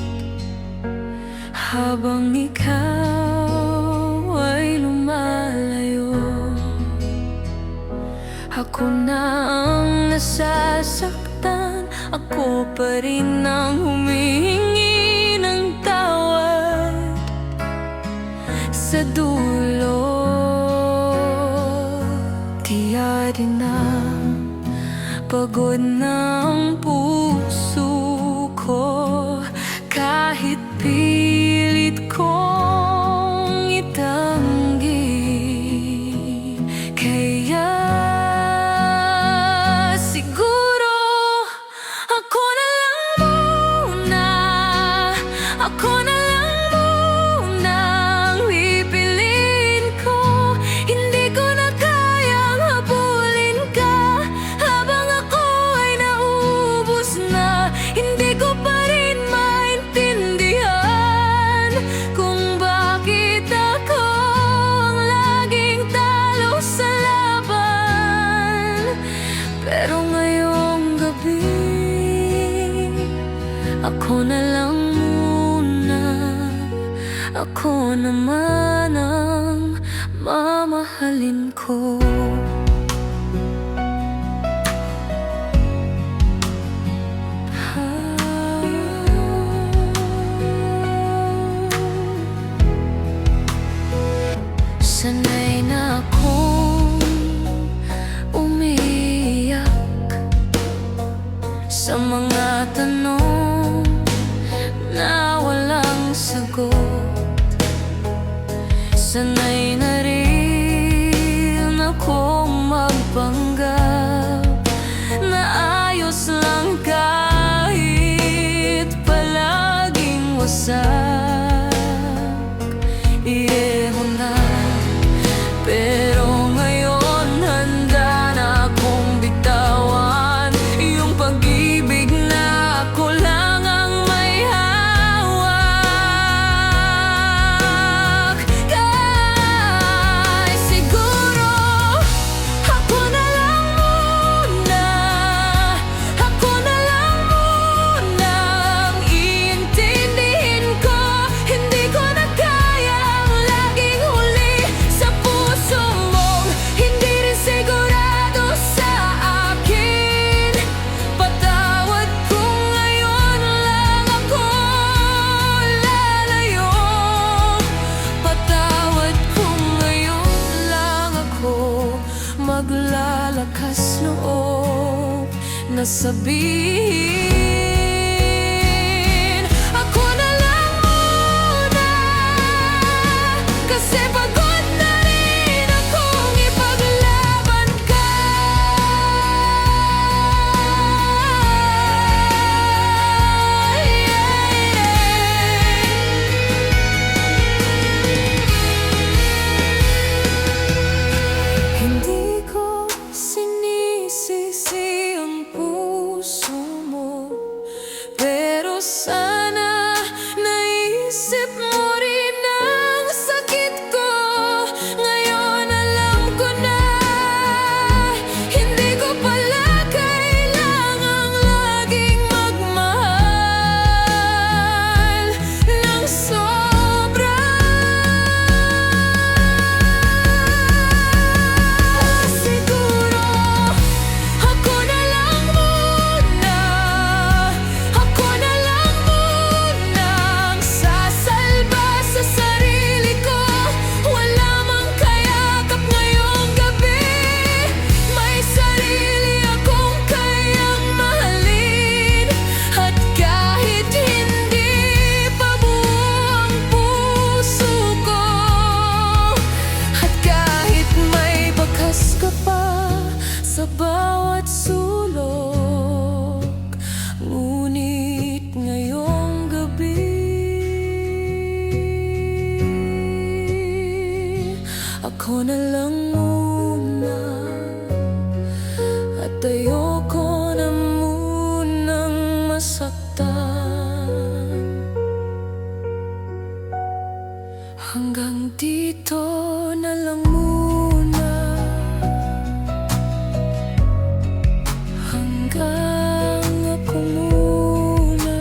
habang ikaw ay lumalayo. Ako na ang nasasaktan, ako pa rin ang humihingi ng tawad sa dulo. Tiyarin na pagod ng puso ko, kahit pilit kong itanggi. Kaya siguro ako na lang muna, ako na lang muna ang pipiliin ko. Hindi ko na kayang habulin ka habang ako ay naubos na. Hindi ko pa rin maintindihan kung bakit ako ang laging talo sa laban. Pero ngayong gabi, ako na lang muna, ako naman ang mamahalin ko. Sanay na akong umiiyak sa mga tanong na walang sagot. Sanay na rin akong magpanggap na ayos lang kahit palaging wasak. Iyeho na, pero ngayon handa na akong bitawan yung pag-ibig na ako lang ang may hawak. Kahit na sabihin. Ako na lang muna, kasi pagod na rin akong ipaglaban ka. Hindi ko sinisisi ang puso mo, pero sana naisip mo rin ang sakit ko. Ngayon alam ko na hindi ko pala kailangang laging magmahal ng sobra. Siguro ako na lang muna, ako na lang muna ang sasalba sa sarili ko. Wala mang kayakap ngayong gabi, may sarili akong kayang mahalin. At kahit hindi pa buo ang puso ko, at kahit may bakas ka pa sa bawat sulok, ngunit ngayong gabi ako na lang muna, at ayoko na munang masaktan. Hanggang dito na lang muna, hanggang ako muna.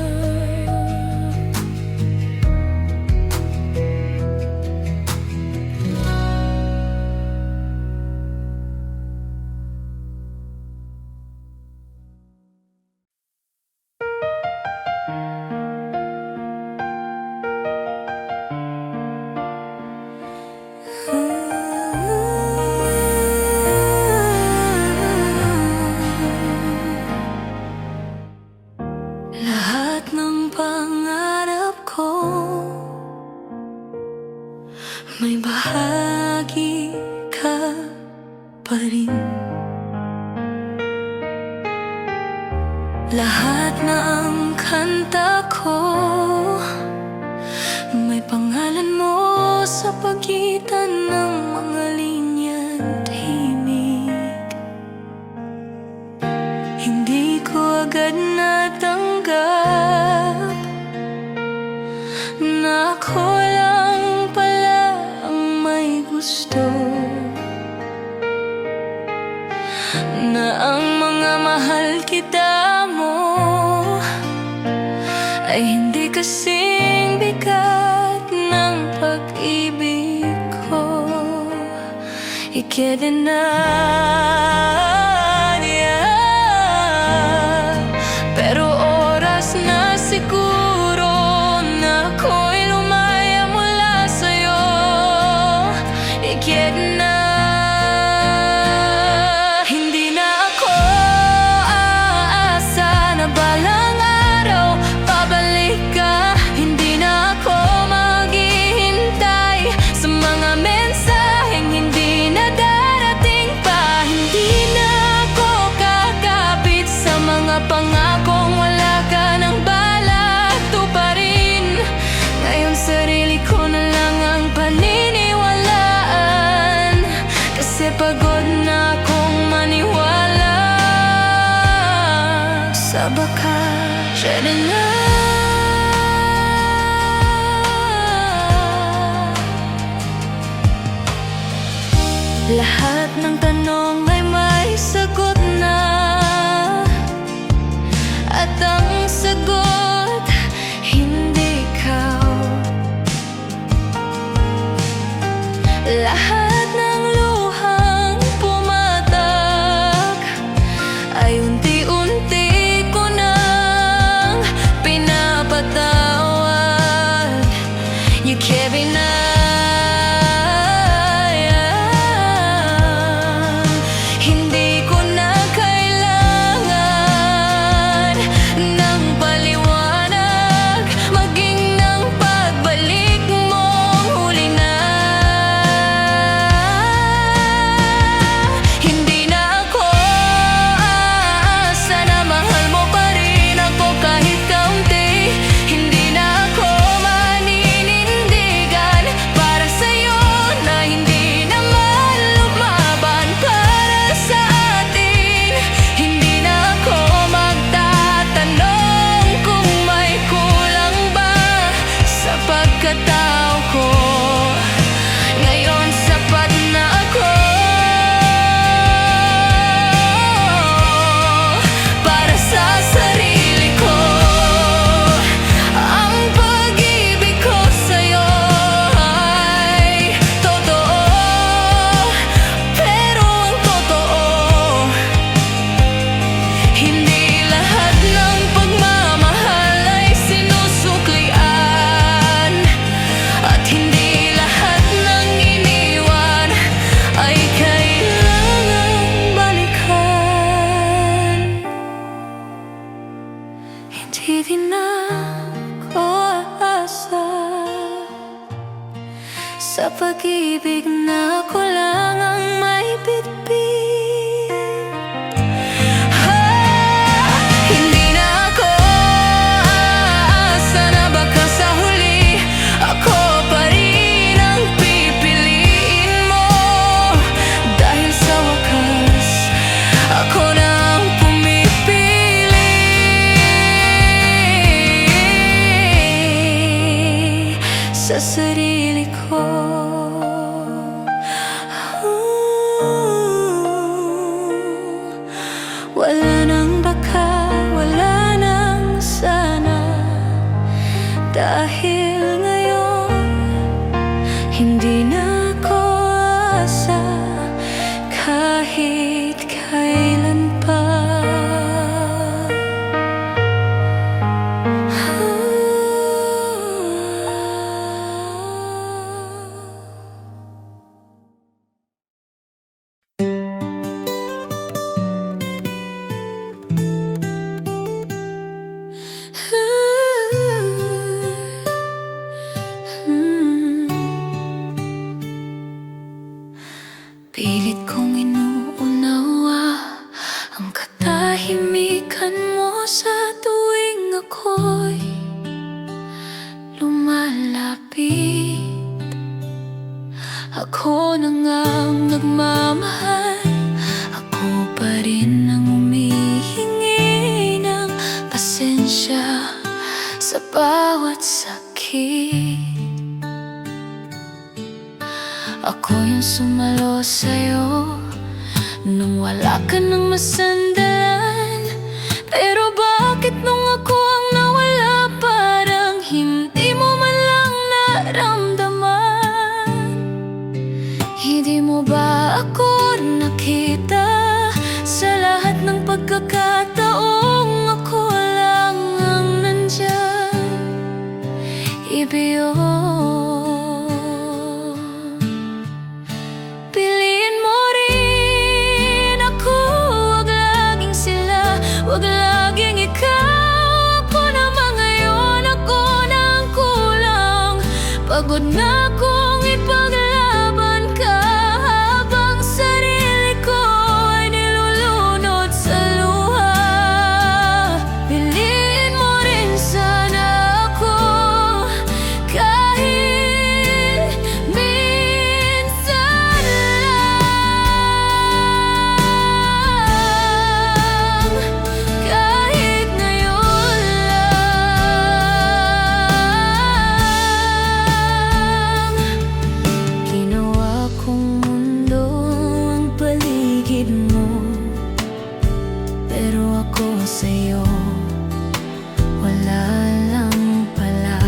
Lahat ng pangarap ko, may bahagi ka pa rin. Lahat ng kanta ko, may pangalan mo sa pagitan ng mga linya't himig. Hindi ko agad natanggap na ako lang pala ang may gusto, na ang mga mahal kita mo ay hindi kasing bigat ng pag-ibig ko. Ikeda na niya, pero oras na siguro na ako'y lumaya mula sa'yo. Ikeda na, hindi na ako aasa na balang araw pabalik ka. Hindi na ako maghihintay sa mga mensaheng hindi na darating pa. Hindi na ako kakapit sa mga pangakong wala ka ng balak tuparin. Ngayon sarili ko na lang ang paniniwalaan, kasi pagod na akong maniwala sa baka. Ready na. Lahat ng tanong ay may sagot na, at ang sagot hindi ikaw. Lahat ng luhang pumatak ay unti-unti ko nang pinapatawad. You carry na, di na ko aasa sa pag-ibig na ako lang ang may bitbit. Hindi na ako aasa na baka sa huli ako pa rin ang pipiliin mo, dahil sa wakas ako na ang pumipili sa sarili ko. Wala nang baka, wala nang sana, dahil ngayon hindi na ko asa kahit kailan pa. Pilit kong inuunawa ang katahimikan mo sa tuwing ako'y lumalapit. Ako na ngang nagmamahal, ako pa rin ang humihingi ng pasensya sa bawat sakit. Ako yung sumalo sa'yo nung wala ka nang masandalan. Pero bakit nung ako ang nawala, parang hindi mo man lang naramdaman? Hindi mo ba ako nakita sa lahat ng pagkakataong ako lang ang nandyan? Ibiyon, huwag laging ikaw. Ako naman ngayon, ako na ang kulang. Pagod na akong ipaglaban ka, habang sarili ko ay nilulunod sa luha. Piliin mo rin sana ako kahit minsan lang. Pero ako sa'yo wala lang pala.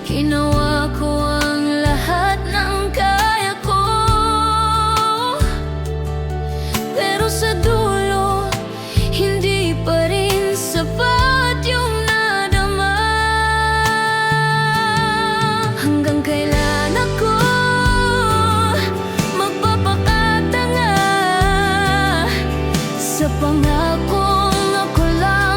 Ginawa ko ang lahat ng kaya ko, pero sa dulo hindi pa rin sapat yung nadama. Hanggang kailan ako magpapakatanga sa pangakong ako lang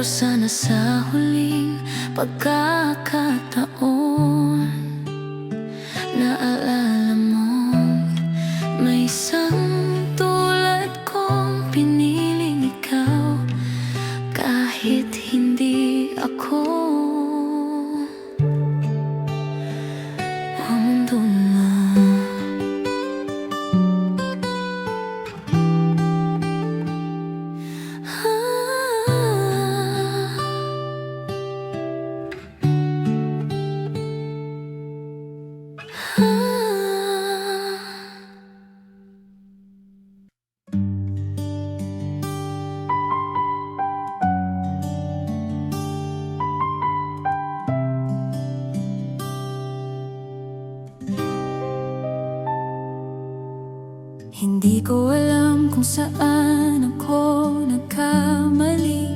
sana sa huling pagkakataon, naalala mong may isang tulad kong piniling ikaw, kahit hindi ako ang mundo mo. Hindi ko alam kung saan ako nagkamali.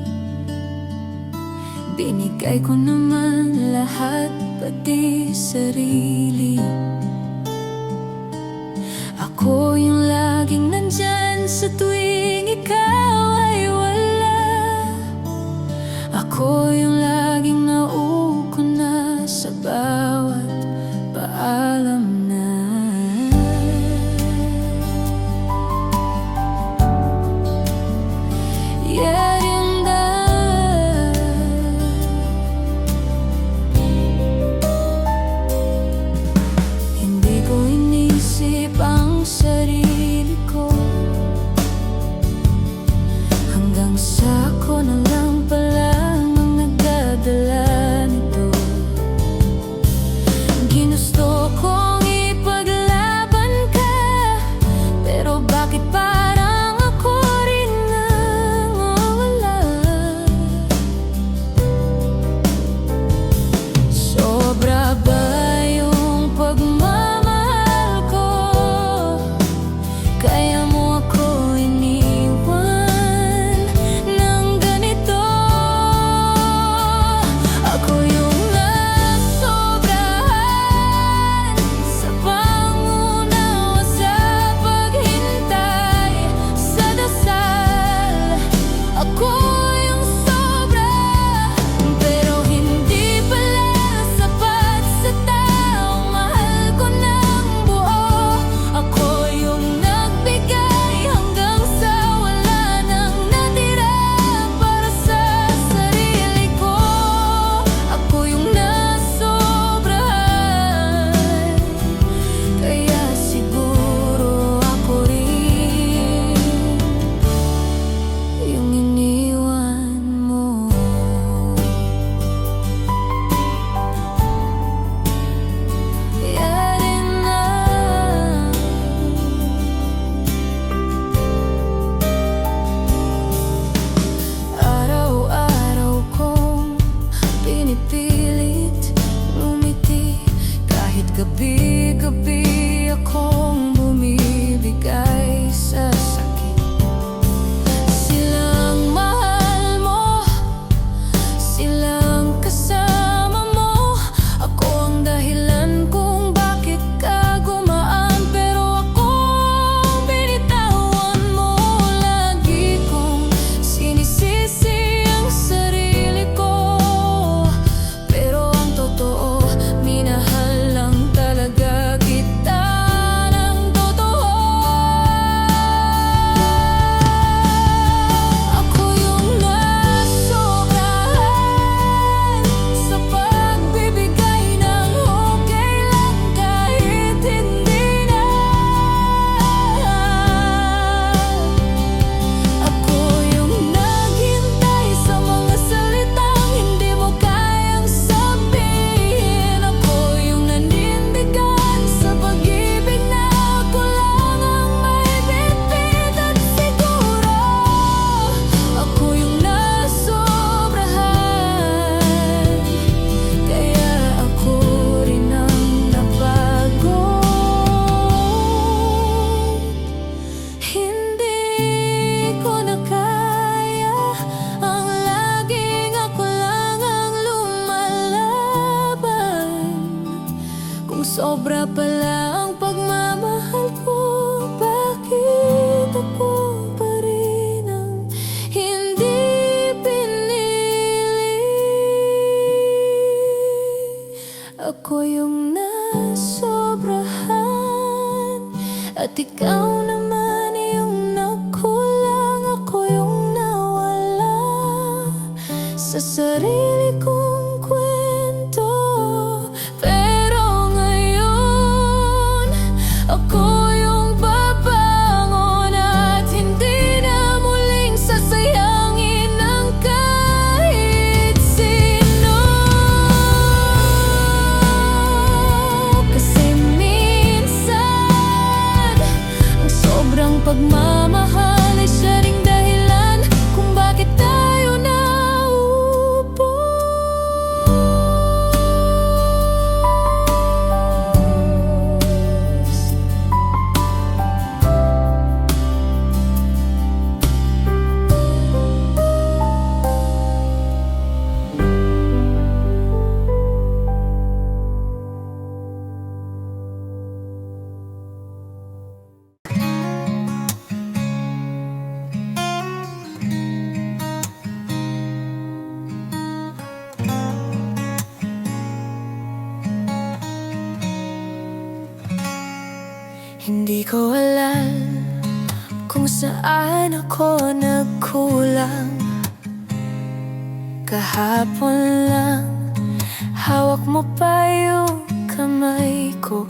Binigay ko naman lahat, pati sarili. Ako yung laging nandyan sa tuwing ikaw ay wala. Ako yung laging nauuna sa bawat paalam na. Sarili ko hanggang sa ako na lang pala ang nagdadala. ikaw naman yung nagkulang, ako yung nawala sa sarili kong kwento. Pero ngayon, ako yung babangon at hindi na muling sasayangin ng kahit sino. Kasi minsan, ang sobrang pagmamahal ay siya ring dahilan kung bakit tayo naubos. Hindi ko alam kung saan ako nagkulang. Kahapon lang, hawak mo pa yung kamay ko.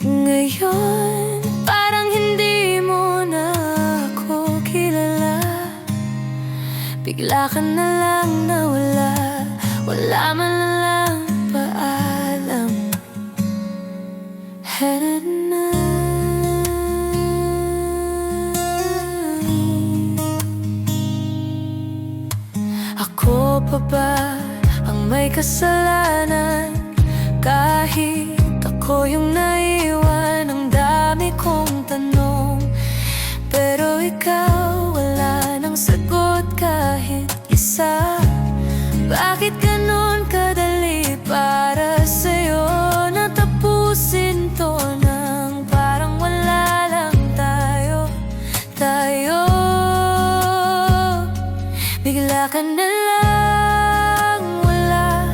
Ngayon, parang hindi mo na ako kilala. Bigla ka na lang nawala, wala man lang paalam. Ako pa ba ang may kasalanan? Kahit ako yung naiwan, ang dami kong tanong. Pero ikaw wala nang sagot kahit isa. Bakit ganun kadali para sa'yo natapusin to nang parang wala lang tayo? Bigla ka na lang wala,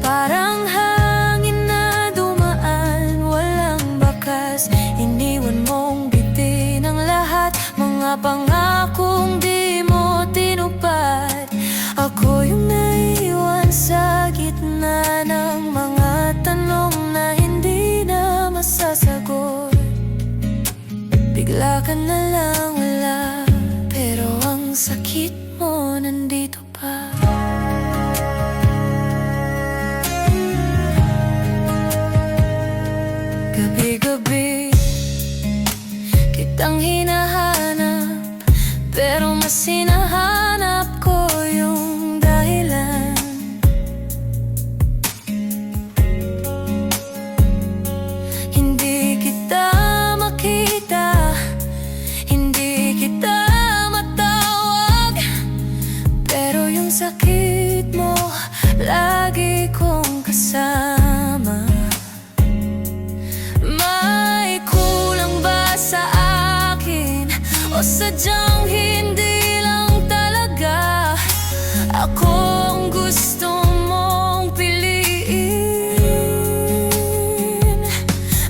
parang hangin na dumaan, walang bakas. Iniwan mong bitin ang lahat, mga pangakong di mo tinupad. Ako yung naiwan sa gitna ng mga tanong na hindi na masasagot. Bigla ka na lang wala, pero ang sakit mo nandito pa. Gabi-gabi kitang hinahanap, pero mas hinahanap ko yung dahilan. Hindi kita makita, hindi kita matawag, pero yung sakit mo lagi kong kasama. May kulang ba sa akin o sadyang hindi lang talaga ako ang gusto mong piliin?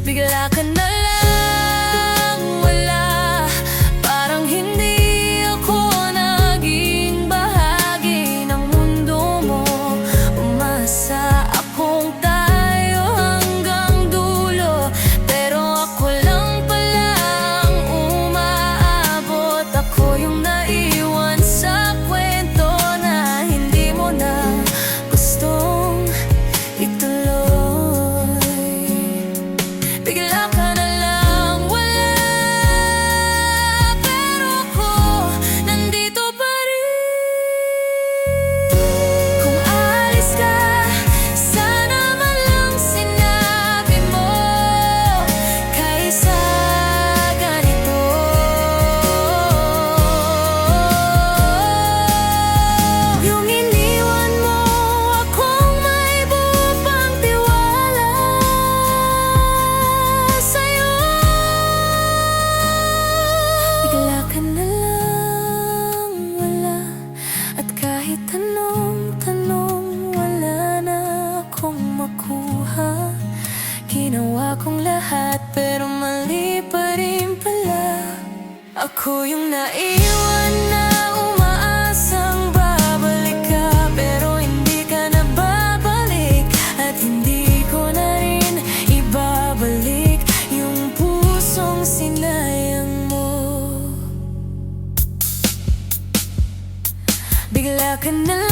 Bigla ka na lang wala, parang hindi ako naging bahagi ng mundo mo. Umasa akong tayo hanggang dulo, pero ako lang pala ang umaabot. Ako yung naiwan sa kwento na hindi mo na gustong ituloy. Bigla ka na lang Ako yung naiwan na umaasang babalik ka, pero hindi ka na babalik. At hindi ko na rin ibabalik yung pusong sinayang mo. Bigla ka na